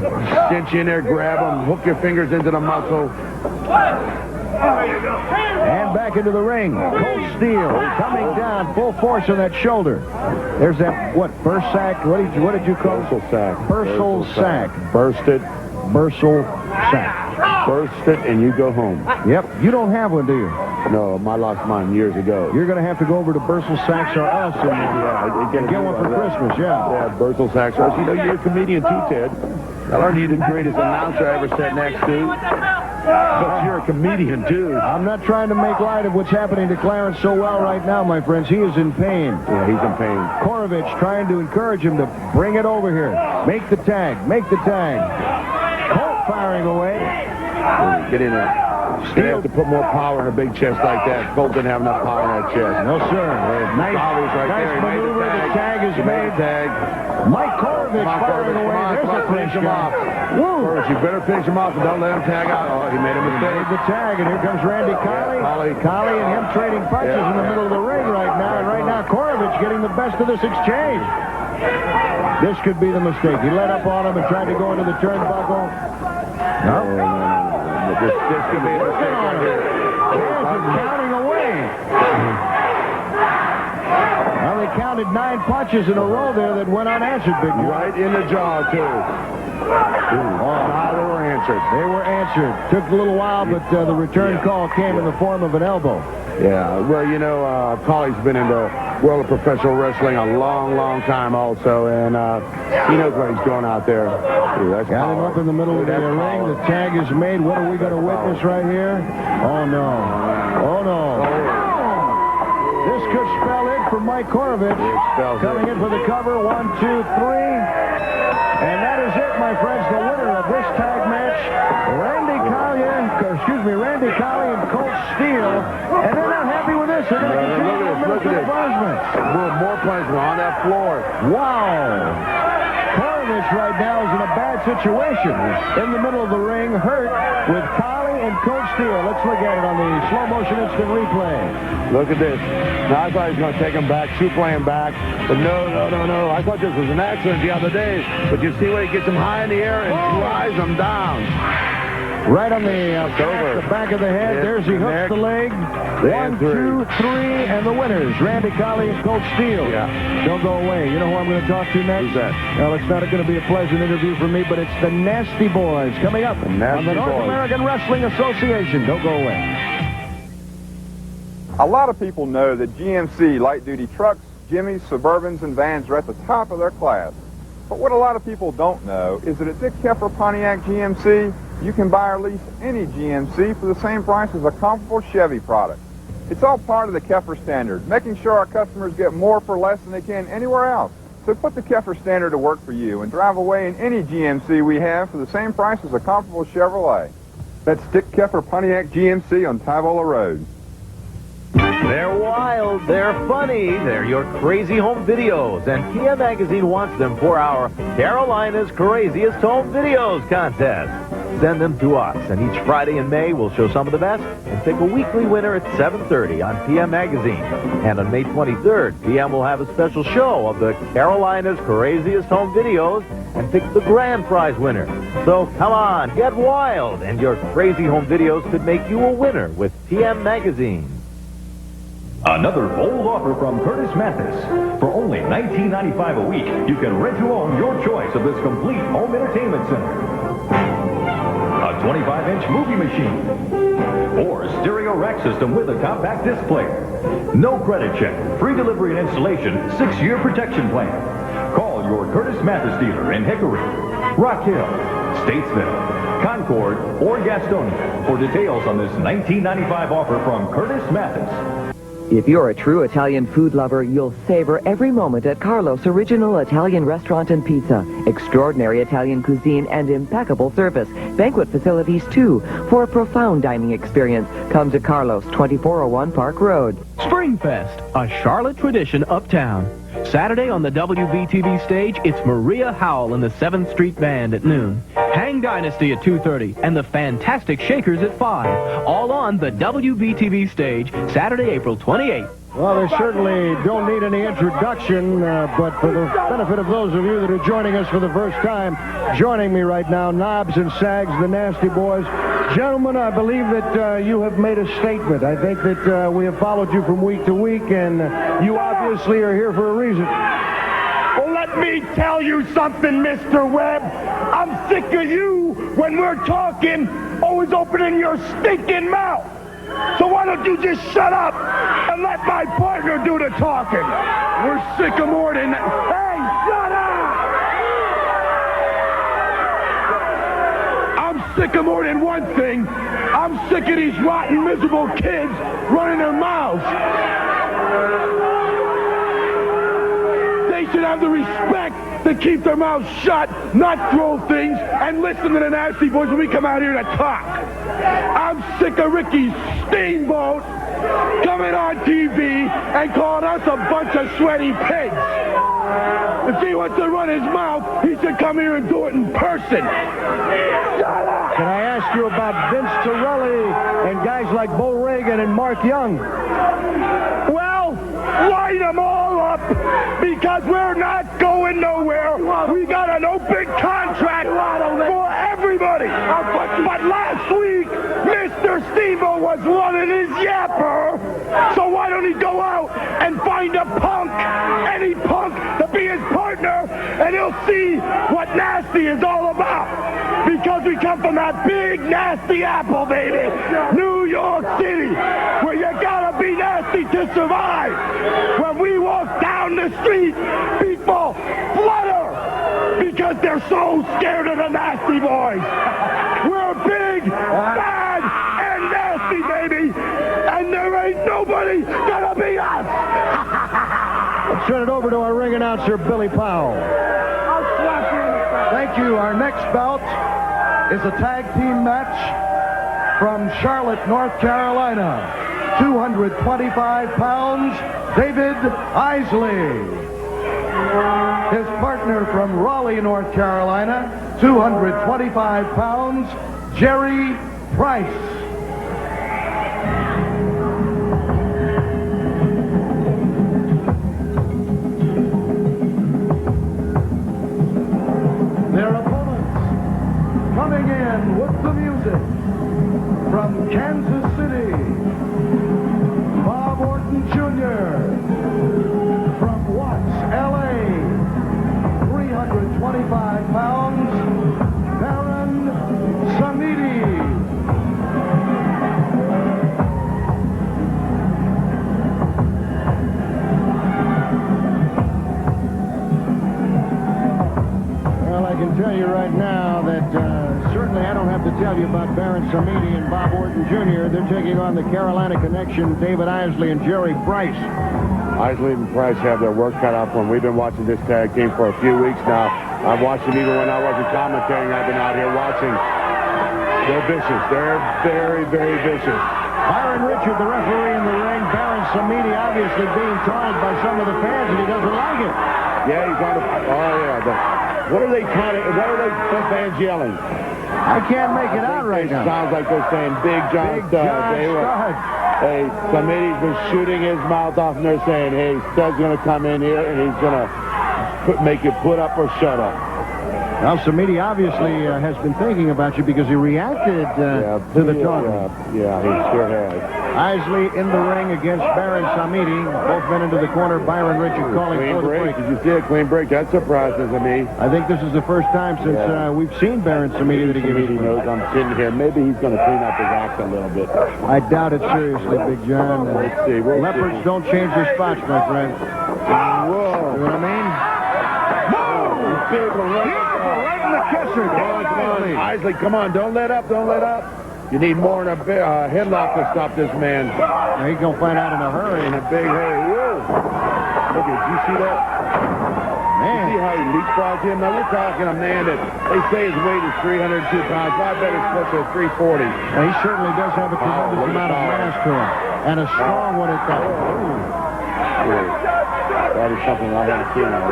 Speaker 2: cinch in there, grab them, hook your fingers into the muscle.
Speaker 1: And back into the ring. Colt Steele coming down full force on that shoulder. There's that, burst sack? What did you call it?
Speaker 2: Bursal sack.
Speaker 1: Bursal sack.
Speaker 2: Burst it.
Speaker 1: Bursal sack.
Speaker 2: Burst it and you go home.
Speaker 1: Yep. You don't have one, do you?
Speaker 2: No, I lost mine years ago.
Speaker 1: You're going to have to go over to Bursal Sacks or us and get one for Christmas,
Speaker 2: Yeah, Bursal Sacks. You know, you're a comedian too, Ted. I learned you're the greatest announcer I ever sat next to. But you're a comedian, too.
Speaker 1: I'm not trying to make light of what's happening to Clarence Sowell right now, my friends. He is in pain.
Speaker 2: Yeah, he's in pain.
Speaker 1: Corevich trying to encourage him to bring it over here. Make the tag. Colt firing away.
Speaker 2: Get in there. They have to put more power in a big chest like that. Colt didn't have enough power in that chest.
Speaker 1: No, sir.
Speaker 2: Nice
Speaker 1: maneuver. The tag is made. Mike Corevich firing away. There's a finish him off.
Speaker 2: First, you better finish him off and don't let him tag out. Oh, he made a mistake.
Speaker 1: Made the tag, and here comes Randy Culley. Culley and him trading punches in the middle of the ring right now. And right now, Corevich getting the best of this exchange. This could be the mistake. He let up on him and tried to go into the turnbuckle. No.
Speaker 2: This could be a mistake right here.
Speaker 1: Counting away. Well, they counted 9 punches in a row there that went unanswered, Big Joe.
Speaker 2: Right in the jaw, too. They were answered.
Speaker 1: They were answered. Took a little while, but the return call came in the form of an elbow.
Speaker 2: Yeah, well, you know, Culley's been in the world of professional wrestling a long, long time also, and he knows what he's doing out there. Got
Speaker 1: him up in the middle of the ring. The tag is made. What are we going to witness right here? Oh, no. Oh, no. This could spell it for Mike Corevich. Coming in for the cover. 1, 2, 3. And that is it, my friends. The winner of this tag match, Randy Culley and Colt Steele. And they're not happy with this. They're going to continue to administer punishment.
Speaker 2: More punishment on that floor.
Speaker 1: Wow. Corevich right now is in a bad situation. In the middle of the ring, hurt with Culley and Colt Steele. Let's look at it on the slow motion instant replay.
Speaker 2: Look at this. Now, I thought he was going to take him back, suplex him back. But no. I thought this was an accident the other day. But you see when he gets him high in the air and drives him down.
Speaker 1: Right on the back of the head. There's he hooks the leg. 1, 2, 3, and the winners, Randy Culley and Colt Steele.
Speaker 2: Yeah.
Speaker 1: Don't go away. You know who I'm going to talk to next?
Speaker 2: Who's that?
Speaker 1: Well, it's not going to be a pleasant interview for me, but it's the Nasty Boys coming up on the North American Wrestling Association. Don't go away.
Speaker 21: A lot of people know that GMC light-duty trucks, Jimmys, Suburbans, and vans are at the top of their class. But what a lot of people don't know is that at Dick Keffer Pontiac GMC, you can buy or lease any GMC for the same price as a comparable Chevy product. It's all part of the Keffer Standard, making sure our customers get more for less than they can anywhere else. So put the Keffer Standard to work for you and drive away in any GMC we have for the same price as a comparable Chevrolet. That's Dick Keffer Pontiac GMC on Tyvola Road.
Speaker 22: They're wild, they're funny, they're your crazy home videos, and TM Magazine wants them for our Carolina's Craziest Home Videos contest. Send them to us, and each Friday in May we'll show some of the best and pick a weekly winner at 7:30 on TM Magazine. And on May 23rd, TM will have a special show of the Carolina's Craziest Home Videos and pick the grand prize winner. So come on, get wild, and your crazy home videos could make you a winner with TM Magazine.
Speaker 14: Another bold offer from Curtis Mathis. For only $19.95 a week, you can rent to own your choice of this complete home entertainment center. A 25-inch movie machine. Or stereo rack system with a compact disc player. No credit check, free delivery and installation, 6-year protection plan. Call your Curtis Mathis dealer in Hickory, Rock Hill, Statesville, Concord, or Gastonia for details on this $19.95 offer from Curtis Mathis.
Speaker 23: If you're a true Italian food lover, you'll savor every moment at Carlos Original Italian Restaurant and Pizza. Extraordinary Italian cuisine and impeccable service. Banquet facilities, too. For a profound dining experience, come to Carlos, 2401 Park Road.
Speaker 15: Springfest, a Charlotte tradition uptown. Saturday on the WVTV stage, it's Maria Howell and the 7th Street Band at noon. Hang Dynasty at 2:30 and the Fantastic Shakers at 5. All on the WVTV stage, Saturday, April 28th.
Speaker 1: Well, they certainly don't need any introduction, but for the benefit of those of you that are joining us for the first time, joining me right now, Knobs and Sags, the Nasty Boys. Gentlemen, I believe that you have made a statement. I think that we have followed you from week to week, and you obviously are here for a reason.
Speaker 9: Well, let me tell you something, Mr. Webb. I'm sick of you, when we're talking, always opening your stinking mouth. So why don't you just shut up and let my partner do the talking? We're sick of more than that. Hey, shut up! I'm sick of more than one thing. I'm sick of these rotten, miserable kids running their mouths. They should have the respect to keep their mouths shut, not throw things, and listen to the Nasty Boys when we come out here to talk. I'm sick of Ricky Steamboat coming on TV and calling us a bunch of sweaty pigs. If he wants to run his mouth, he should come here and do it in person.
Speaker 1: Can I ask you about Vince Torelli and guys like Bo Reagan and Mark Young?
Speaker 9: Well, light them all up up because we're not going nowhere. We got an open contract for everybody. But last week, Mr. Steamboat was running his yapper. So why don't he go out and find a punk, any punk, to be his partner, and he'll see what nasty is all about. Because we come from that big, nasty apple, baby. New York City, where you gotta be nasty to survive. When we walk down the street, people flutter because they're so scared of the nasty boys. We're big, bad, and nasty, baby. And there ain't nobody gonna be us.
Speaker 1: Let's turn it over to our ring announcer, Billy Powell. Thank you. Our next bout is a tag team match from Charlotte, North Carolina. 225 pounds, David Isley. His partner from Raleigh, North Carolina, 225 pounds, Jerry Price. Their opponents coming in with the music from Kansas City, Bob Orton Jr. From Watts, L.A., 325 pounds, Baron Samedi. Well, I can tell you right now that certainly I don't have to tell you about Baron Samedi and Bob Orton Jr. They're taking on the Carolina Connection, David Isley and Jerry Price.
Speaker 2: Isley and Price have their work cut out for them. We've been watching this tag team for a few weeks now. I've watched them even when I wasn't commentating. I've been out here watching. They're vicious. They're very, very vicious.
Speaker 1: Byron Richard, the referee in the ring. Baron Samedi obviously being taunted by some of the fans, and he doesn't like it.
Speaker 2: Yeah, he's on the... Oh, yeah. What are they trying to... What are the fans yelling?
Speaker 1: I can't make it out right now.
Speaker 2: Sounds like they're saying Big John Stud. Hey, Samedi's been shooting his mouth off, and they're saying, hey, Stud's going to come in here, and he's going to make you put up or shut up.
Speaker 1: Well, Samedi obviously has been thinking about you because he reacted to the taunt.
Speaker 2: Yeah, he sure has.
Speaker 1: Isley in the ring against Baron Samedi. Both men into the corner. Byron Richard calling for the break.
Speaker 2: Did you see a clean break? That surprises me.
Speaker 1: I think this is the first time since we've seen Baron Samedi that he gives us.
Speaker 2: Knows I'm sitting here. Maybe he's going to clean up his act a little bit.
Speaker 1: I doubt it seriously, Big John.
Speaker 2: Let's see.
Speaker 1: Leopards don't change their spots, my friend.
Speaker 2: Whoa.
Speaker 1: You know what I mean?
Speaker 2: Right in the kisser. Come on, Isley, come on. Don't let up. Don't let up. You need more than a headlock to stop this man.
Speaker 1: Now he's going to find out in a hurry.
Speaker 2: In a big hurry. Whoa. Look at you see that? Man. You see how he leapfrogs him? Now, we're talking a man that they say his weight is 302 pounds. I bet it's closer to 340.
Speaker 1: Now, he certainly does have a tremendous amount of mass to him. And a strong one at that.
Speaker 2: That is something I haven't seen in a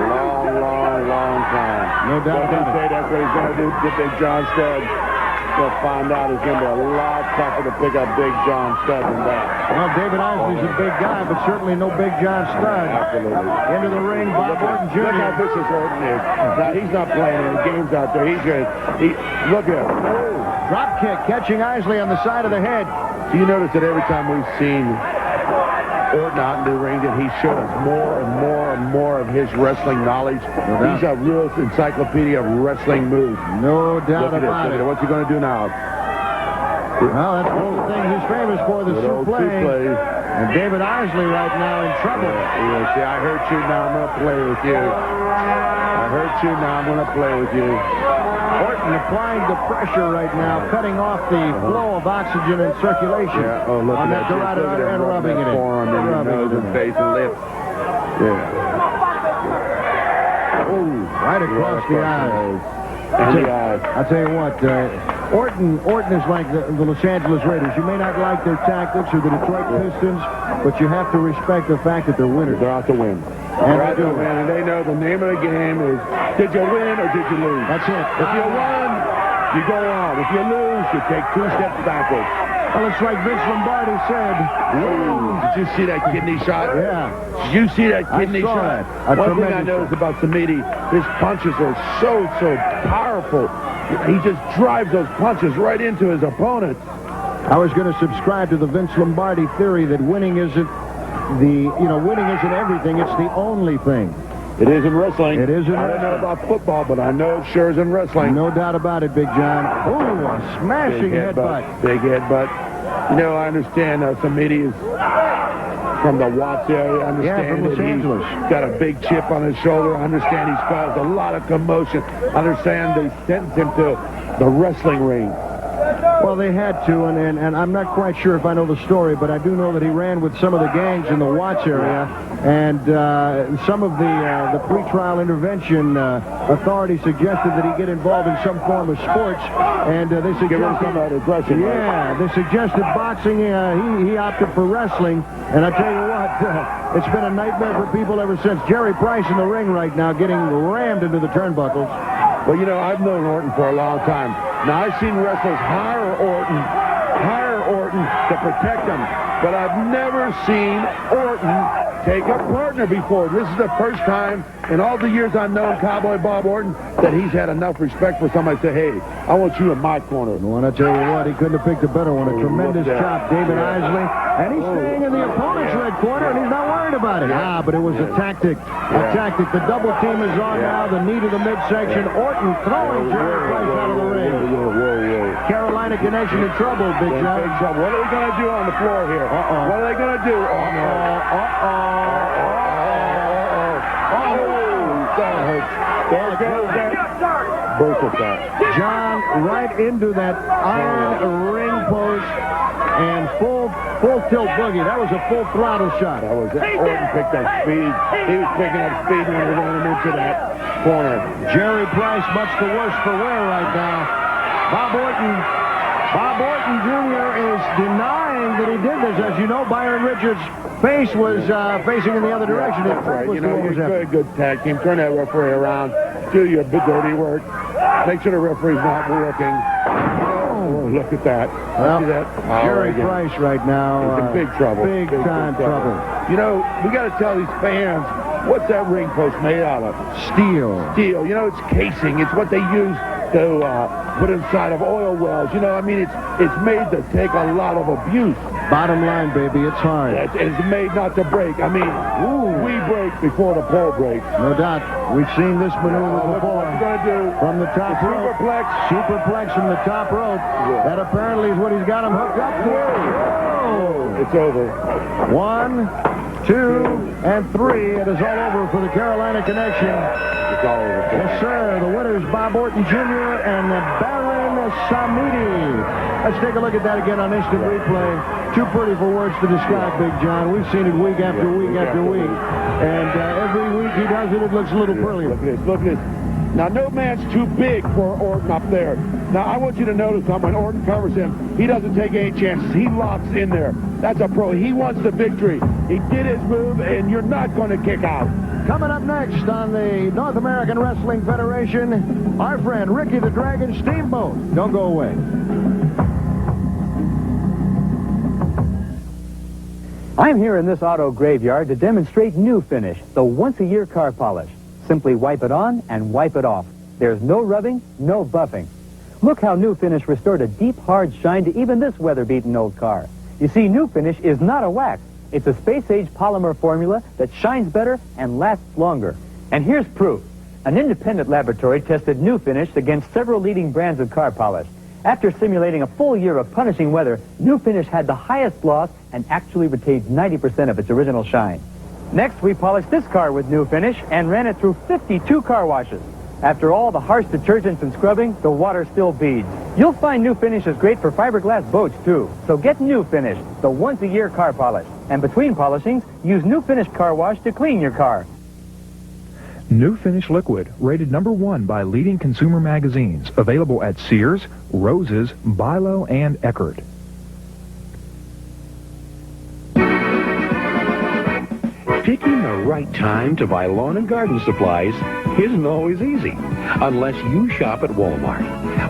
Speaker 2: long time.
Speaker 1: No doubt about it.
Speaker 2: That's what he's going to do to Big John Stud. We'll find out it's going to be a lot tougher to pick up Big John Stud than that.
Speaker 1: Well, David Isley's a big guy, but certainly no Big John Stud.
Speaker 2: Absolutely.
Speaker 1: Into the ring, Bob Orton Jr.
Speaker 2: Look how vicious Orton is. Now, he's not playing any games out there. He's going to... Look at him.
Speaker 1: Drop kick, catching Isley on the side of the head.
Speaker 2: Do you notice that every time we've seen Orton out in the ring that he shows more and more of his wrestling knowledge? He's a real encyclopedia of wrestling moves.
Speaker 1: No doubt about it.
Speaker 2: What's he going to do now?
Speaker 1: Well, that's one of the things he's famous for, the souffle. And David Isley right now in trouble.
Speaker 2: See, I hurt you, now I'm going to play with you. I hurt you, now I'm going to play with you.
Speaker 1: Orton applying the pressure right now, cutting off the flow of oxygen and circulation.
Speaker 2: Yeah. Oh, look
Speaker 1: on
Speaker 2: at
Speaker 1: that
Speaker 2: that.
Speaker 1: and rubbing it in.
Speaker 2: Forearm in his nose and face and lips. Yeah.
Speaker 1: Oh, right across the eyes. I'll tell you what, Orton is like the Los Angeles Raiders. You may not like their tactics or the Detroit Pistons, but you have to respect the fact that they're winners.
Speaker 2: They're out to win.
Speaker 1: And
Speaker 2: they're out to win, and they know the name of the game is, did you win or did you lose?
Speaker 1: That's it.
Speaker 2: If you won, you go on. If you lose, you take 2 steps backwards.
Speaker 1: Well, it's like Vince Lombardi said.
Speaker 2: Did you see that kidney shot?
Speaker 1: Yeah.
Speaker 2: Did you see that kidney
Speaker 1: I saw
Speaker 2: shot?
Speaker 1: that.
Speaker 2: One thing I noticed about Samedi, his punches are so powerful. He just drives those punches right into his opponent.
Speaker 1: I was going to subscribe to the Vince Lombardi theory that winning isn't winning isn't everything. It's the only thing.
Speaker 2: It is in wrestling.
Speaker 1: It is in
Speaker 2: I
Speaker 1: wrestling.
Speaker 2: don't know about football, but I know it sure is in wrestling.
Speaker 1: No doubt about it, Big John. Ooh, a smashing headbutt.
Speaker 2: Big headbutt. You know, I understand Samedi is from the Watts area. I understand
Speaker 1: from Los Angeles.
Speaker 2: He's got a big chip on his shoulder. I understand he's caused a lot of commotion. I understand they sentenced him to the wrestling ring.
Speaker 1: Well, they had to, and I'm not quite sure if I know the story, but I do know that he ran with some of the gangs in the Watts area, and some of the pretrial intervention authorities suggested that he get involved in some form of sports, and they suggested
Speaker 2: some of that aggression.
Speaker 1: Yeah, they suggested boxing. He opted for wrestling, and I tell you what, it's been a nightmare for people ever since. Jerry Price in the ring right now, getting rammed into the turnbuckles.
Speaker 2: Well, you know, I've known Orton for a long time. Now, I've seen wrestlers hire Orton to protect him, but I've never seen Orton take a partner before. This is the first time in all the years I've known Cowboy Bob Orton that he's had enough respect for somebody to say, hey, I want you in my corner.
Speaker 1: Well, I tell you what, he couldn't have picked a better one. A tremendous chop, David Isley. And he's staying in the opponent's red corner, and he's not worried about it. But it was a tactic. A tactic. The double team is on now. The knee to the midsection. Orton throwing Jerry Price out of the ring. Carolina connection in trouble, Big John.
Speaker 2: Big trouble. What are they going to do on the floor here? What are they going to do? That hurts. There goes that burst attack.
Speaker 1: John right into that iron ring post and full tilt boogie. That was a full throttle shot.
Speaker 2: That was it. Orton picked up speed. He was picking up speed when we were going into that corner.
Speaker 1: Jerry Price much the worse for wear right now. Bob Orton Jr. is denying that he did this. As you know, Byron Richards' face was facing in the other direction.
Speaker 2: That's right. You know, you're a good tag team. Turn that referee around. Do your dirty work. Make sure the referee's not working. Oh, look at that.
Speaker 1: Well,
Speaker 2: see that?
Speaker 1: Jerry Price right now.
Speaker 2: He's in big trouble.
Speaker 1: Big time trouble.
Speaker 2: You know, we got to tell these fans, what's that ring post made out of?
Speaker 1: Steel.
Speaker 2: Steel. You know, it's casing. It's what they use to put inside of oil wells. You know, I mean, it's made to take a lot of abuse.
Speaker 1: Bottom line, baby, it's hard.
Speaker 2: It's made not to break. I mean, we break before the pole breaks.
Speaker 1: No doubt. We've seen this maneuver before.
Speaker 2: What we're going to do
Speaker 1: from the top rope. Superplex from the top rope. That apparently is what he's got him hooked up to. Oh.
Speaker 2: It's over.
Speaker 1: 1, 2, and 3. It is all over for the Carolina connection.
Speaker 2: It's all over.
Speaker 1: Yes, sir. The winners, Bob Orton Jr. and Baron Samedi. Let's take a look at that again on instant replay. Too pretty for words to describe, Big John. We've seen it week after week after week. And every week he does it, it looks a little brilliant.
Speaker 2: Look at this. Look at this. Now, no man's too big for Orton up there. Now, I want you to notice when Orton covers him, he doesn't take any chances. He locks in there. That's a pro. He wants the victory. He did his move, and you're not going to kick out.
Speaker 1: Coming up next on the North American Wrestling Federation, our friend Ricky the Dragon Steamboat. Don't go away.
Speaker 4: I'm here in this auto graveyard to demonstrate New Finish, the once-a-year car polish. Simply wipe it on and wipe it off. There's no rubbing, no buffing. Look how New Finish restored a deep, hard shine to even this weather-beaten old car. You see, New Finish is not a wax. It's a space-age polymer formula that shines better and lasts longer. And here's proof. An independent laboratory tested New Finish against several leading brands of car polish. After simulating a full year of punishing weather, New Finish had the highest gloss and actually retained 90% of its original shine. Next, we polished this car with New Finish and ran it through 52 car washes. After all the harsh detergents and scrubbing, the water still beads. You'll find New Finish is great for fiberglass boats, too. So get New Finish, the once-a-year car polish. And between polishings, use New Finish Car Wash to clean your car.
Speaker 13: New Finish Liquid, rated #1 by leading consumer magazines. Available at Sears, Roses, Bilo, and Eckerd.
Speaker 5: Picking the right time to buy lawn and garden supplies isn't always easy, unless you shop at Walmart.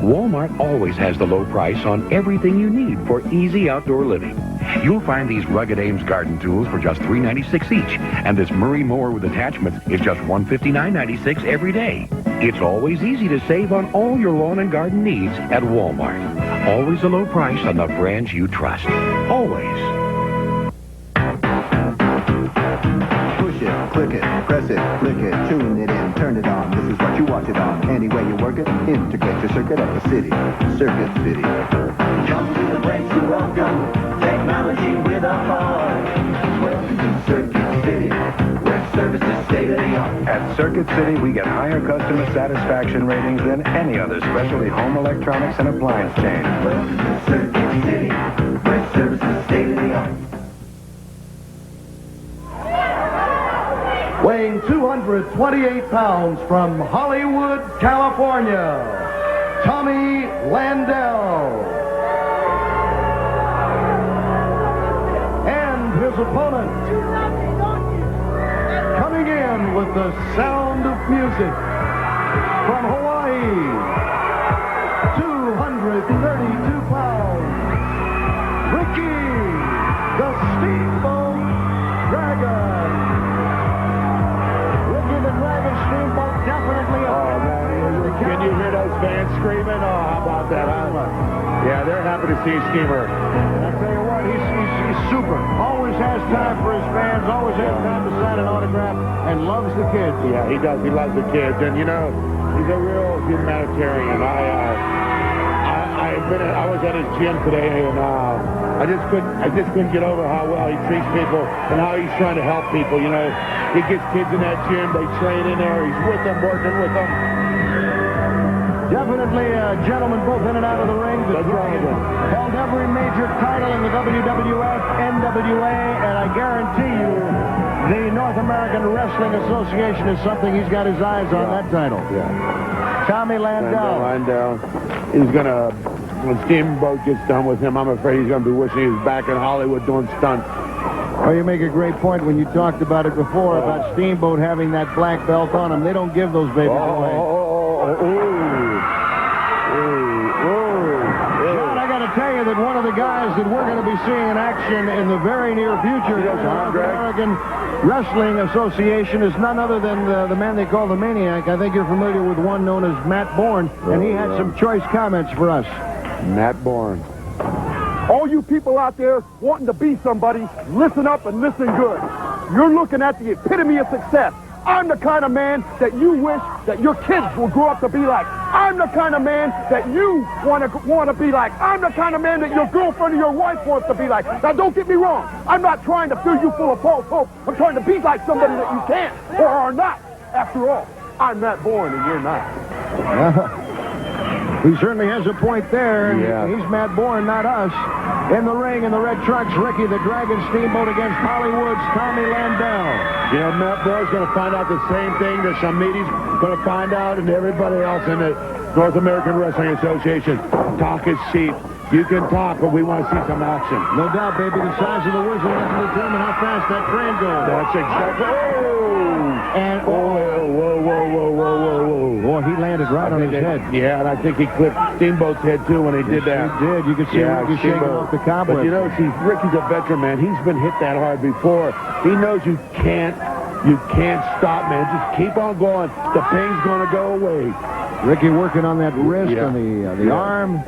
Speaker 5: Walmart always has the low price on everything you need for easy outdoor living. You'll find these Rugged Ames garden tools for just $3.96 each, and this Murray mower with attachments is just $159.96 every day. It's always easy to save on all your lawn and garden needs at Walmart. Always a low price on the brands you trust. Always.
Speaker 6: Push it, click it, press it, click it, tune it in, turn it on. This is what you watch it on. Any way you work it, integrate your circuit at the city. Circuit City.
Speaker 7: Come to the place to welcome technology with a heart. Welcome to Circuit City, where service is state of the art.
Speaker 8: At Circuit City, we get higher customer satisfaction ratings than any other specialty home electronics and appliance chain.
Speaker 7: Welcome to Circuit City, where service is state of the art.
Speaker 3: Weighing 228 pounds from Hollywood, California, Tommy Landell. And his opponent, coming in with the sound of music from Hawaii, 232 pounds, Ricky, the Steamboat Dragon. Steamboat definitely.
Speaker 2: Oh, man. Can you hear those fans screaming? Oh, how about that, huh? Yeah, they're happy to see Steamer.
Speaker 1: I tell you what, he's super. Always has time for his fans, always has time to sign an autograph, and loves the kids.
Speaker 2: Yeah, he does. He loves the kids. And, you know, he's a real humanitarian. I was at his gym today, and I just couldn't get over how well he treats people and how he's trying to help people. You know, he gets kids in that gym, they train in there, he's with them, working with them.
Speaker 1: Definitely a gentleman both in and out of the ring.
Speaker 2: That's right.
Speaker 1: Held every major title in the WWF, NWA, and I guarantee you the North American Wrestling Association is something he's got his eyes on, that title.
Speaker 2: Yeah.
Speaker 1: Tommy Landell.
Speaker 2: Landell. He's going to, when Steamboat gets done with him, I'm afraid he's going to be wishing he was back in Hollywood doing stunts.
Speaker 1: Well, you make a great point when you talked about it before, about Steamboat having that black belt on him. They don't give those babies away. John, I got to tell you that one of the guys that we're going to be seeing in action in the very near future in the North American Wrestling Association is none other than the man they call the Maniac. I think you're familiar with one known as Matt Bourne, and he had some choice comments for us.
Speaker 2: Matt Bourne.
Speaker 24: All you people out there wanting to be somebody, listen up and listen good. You're looking at the epitome of success. I'm the kind of man that you wish that your kids will grow up to be like. I'm the kind of man that you want to be like. I'm the kind of man that your girlfriend or your wife wants to be like. Now, don't get me wrong. I'm not trying to fill you full of false hope. I'm trying to be like somebody that you can't or are not. After all, I'm Matt Bourne and you're not.
Speaker 1: He certainly has a point there.
Speaker 2: Yeah.
Speaker 1: He's Matt Bourne, not us. In the ring, in the red trunks, Ricky the Dragon Steamboat against Hollywood's Tommy Landell.
Speaker 2: You know, Matt Bourne's going to find out the same thing that Shamedi's going to find out, and everybody else in the North American Wrestling Association. Talk is cheap. You can talk, but we want to see some action.
Speaker 1: No doubt, baby. The size of the whistle will determine how fast that train goes.
Speaker 2: That's exactly. Oh!
Speaker 1: And
Speaker 2: whoa.
Speaker 1: Boy, he landed right on his head.
Speaker 2: Yeah, and I think he clipped Steamboat's head, too, when he did that.
Speaker 1: He did. You could see Ricky shaking off the cobwebs.
Speaker 2: But, you know, see, Ricky's a veteran, man. He's been hit that hard before. He knows you can't stop, man. Just keep on going. The pain's going to go away.
Speaker 1: Ricky working on that wrist and the arm.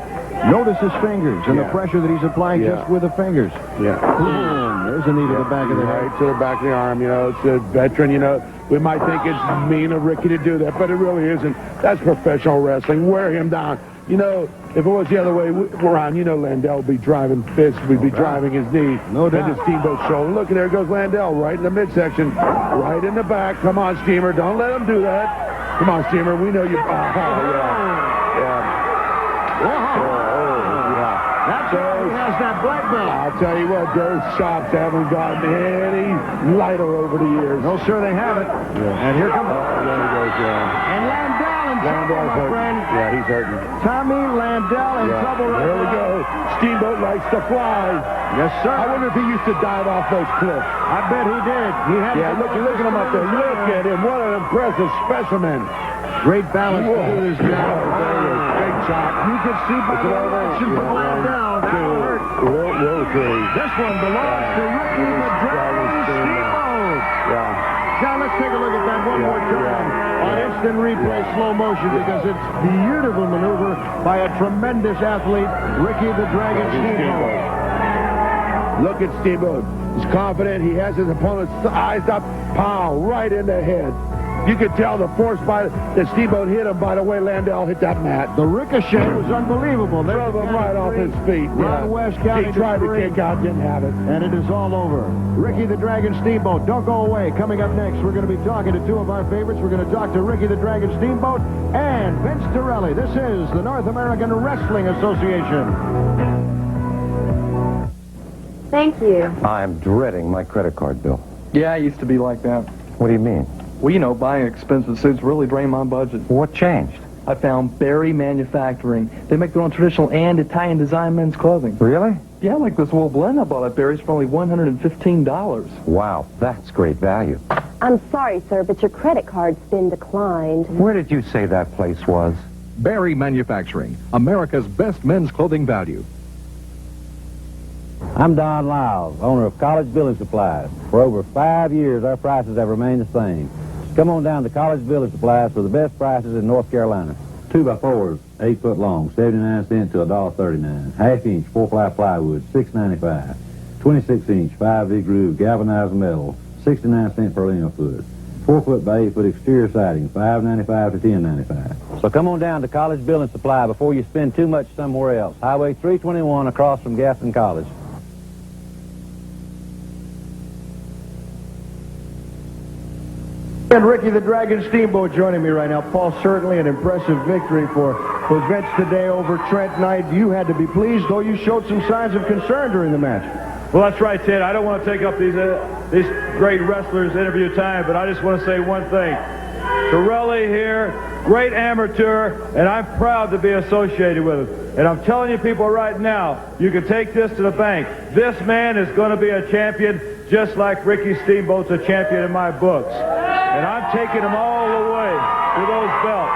Speaker 1: Notice his fingers and the pressure that he's applying just with the fingers.
Speaker 2: Yeah.
Speaker 1: Boom. There's a knee to the back of the head.
Speaker 2: Right to the back of the arm. You know, it's a veteran, you know. We might think it's mean of Ricky to do that, but it really isn't. That's professional wrestling. Wear him down. You know, if it was the other way around, you know Landell would be driving fist. We'd be driving his knee.
Speaker 1: No doubt.
Speaker 2: Into Steamboat's shoulder. Look, there goes Landell right in the midsection. Right in the back. Come on, Steamer. Don't let him do that. Come on, Steamer. We know you.
Speaker 1: That's why he has that black belt.
Speaker 2: I'll tell you what, those shops haven't gotten any lighter over the years.
Speaker 1: No, sir, they haven't.
Speaker 2: Yeah.
Speaker 1: And here comes...
Speaker 2: there he goes,
Speaker 1: And Landell in trouble, my friend.
Speaker 2: Yeah, he's hurting.
Speaker 1: Tommy Landell in trouble right
Speaker 2: there we go. Steamboat likes to fly.
Speaker 1: Yes, sir.
Speaker 2: I wonder if he used to dive off those cliffs.
Speaker 1: I bet he did. He had
Speaker 2: look at him up there. Look at him. What an impressive specimen.
Speaker 1: Great balance to do this job.
Speaker 2: Big
Speaker 1: shot. You could see by the reaction from Landell. That hurt. This one belongs to Ricky the Dragon Steamboat. Now let's take a look at that one more time on instant replay slow motion because it's beautiful maneuver by a tremendous athlete, Ricky the Dragon Steamboat.
Speaker 2: Look at Steamboat. He's confident. He has his opponent's eyes up. Pow, right in the head. You could tell the force by that Steamboat hit him by the way Landell hit that mat.
Speaker 1: The ricochet was unbelievable. They
Speaker 2: drove him right off his feet.
Speaker 1: Ron West counted
Speaker 2: he tried to kick out, didn't have it.
Speaker 1: And it is all over. Ricky the Dragon Steamboat. Don't go away. Coming up next, we're going to be talking to two of our favorites. We're going to talk to Ricky the Dragon Steamboat and Vince Torelli. This is the North American Wrestling Association.
Speaker 10: Thank you.
Speaker 11: I'm dreading my credit card bill.
Speaker 12: Yeah, I used to be like that.
Speaker 11: What do you mean?
Speaker 12: Well, you know, buying expensive suits really drained my budget.
Speaker 11: What changed?
Speaker 12: I found Berry Manufacturing. They make their own traditional and Italian design men's clothing.
Speaker 11: Really?
Speaker 12: Yeah, like this wool blend I bought at Berry's for only $115.
Speaker 11: Wow, that's great value.
Speaker 10: I'm sorry, sir, but your credit card's been declined.
Speaker 11: Where did you say that place was?
Speaker 16: Berry Manufacturing, America's best men's clothing value.
Speaker 18: I'm Don Lyles, owner of College Building Supplies. For over 5 years, our prices have remained the same. Come on down to College Building Supplies for the best prices in North Carolina. 2x4s, 8 foot long, 79 cents to $1.39. Half-inch 4-ply plywood, $6.95. 26-inch 5V groove galvanized metal, 69 cents per linear foot. 4 foot by 8 foot exterior siding, $5.95 to $10.95. So come on down to College Building Supply before you spend too much somewhere else. Highway 321 across from Gaston College.
Speaker 1: And Ricky the Dragon Steamboat joining me right now. Paul, certainly an impressive victory for Vince today over Trent Knight. You had to be pleased, though you showed some signs of concern during the match.
Speaker 25: Well, that's right, Ted. I don't want to take up these great wrestlers' interview time, but I just want to say one thing. Torelli here, great amateur, and I'm proud to be associated with him. And I'm telling you people right now, you can take this to the bank. This man is going to be a champion just like Ricky Steamboat's a champion in my books. And I'm taking him all the way to those belts.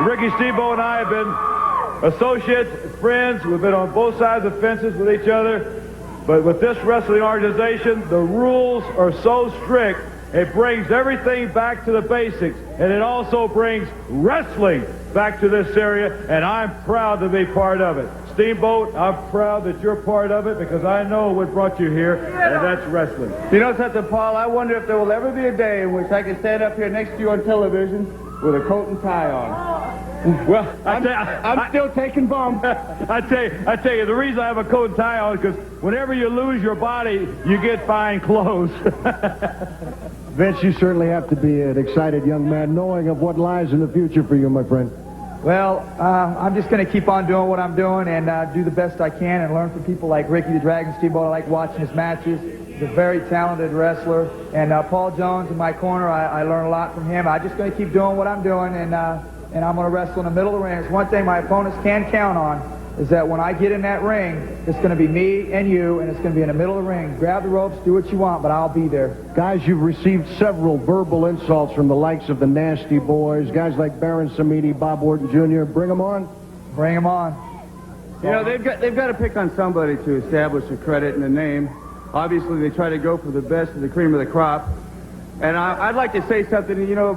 Speaker 25: Ricky Steamboat and I have been associates, friends. We've been on both sides of fences with each other. But with this wrestling organization, the rules are so strict, it brings everything back to the basics. And it also brings wrestling back to this area. And I'm proud to be part of it. Steamboat, I'm proud that you're part of it because I know what brought you here, and that's wrestling.
Speaker 26: You know something, Paul? I wonder if there will ever be a day in which I can stand up here next to you on television with a coat and tie on.
Speaker 25: Well,
Speaker 26: I'm still taking bumps.
Speaker 25: I tell you, the reason I have a coat and tie on is because whenever you lose your body, you get fine clothes.
Speaker 1: Vince, you certainly have to be an excited young man, knowing of what lies in the future for you, my friend.
Speaker 27: Well, I'm just going to keep on doing what I'm doing and do the best I can and learn from people like Ricky the Dragon Steamboat. I like watching his matches. He's a very talented wrestler. And Paul Jones in my corner, I learn a lot from him. I'm just going to keep doing what I'm doing, and I'm going to wrestle in the middle of the ring. It's one thing my opponents can count on, is that when I get in that ring, it's going to be me and you, and it's going to be in the middle of the ring. Grab the ropes, do what you want, but I'll be there.
Speaker 1: Guys, you've received several verbal insults from the likes of the Nasty Boys, guys like Baron Samedi, Bob Orton Jr. Bring them on.
Speaker 27: Bring them on.
Speaker 26: You know, they've got to pick on somebody to establish a credit and a name. Obviously, they try to go for the best of the cream of the crop. And I'd like to say something, you know,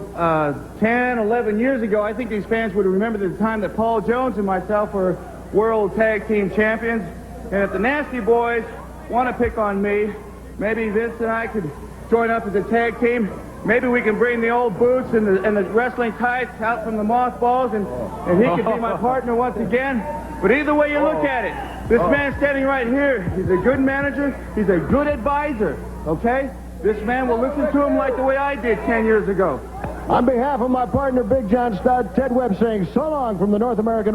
Speaker 26: 10, 11 years ago, I think these fans would remember the time that Paul Jones and myself were World Tag Team Champions. And if the Nasty Boys want to pick on me, maybe Vince and I could join up as a tag team. Maybe we can bring the old boots and the wrestling tights out from the mothballs, and he could be my partner once again. But either way you look at it, this man standing right here, he's a good manager, he's a good advisor, okay? This man will listen to him like the way I did 10 years ago.
Speaker 1: On behalf of my partner, Big John Stud, Ted Webb saying so long from the North American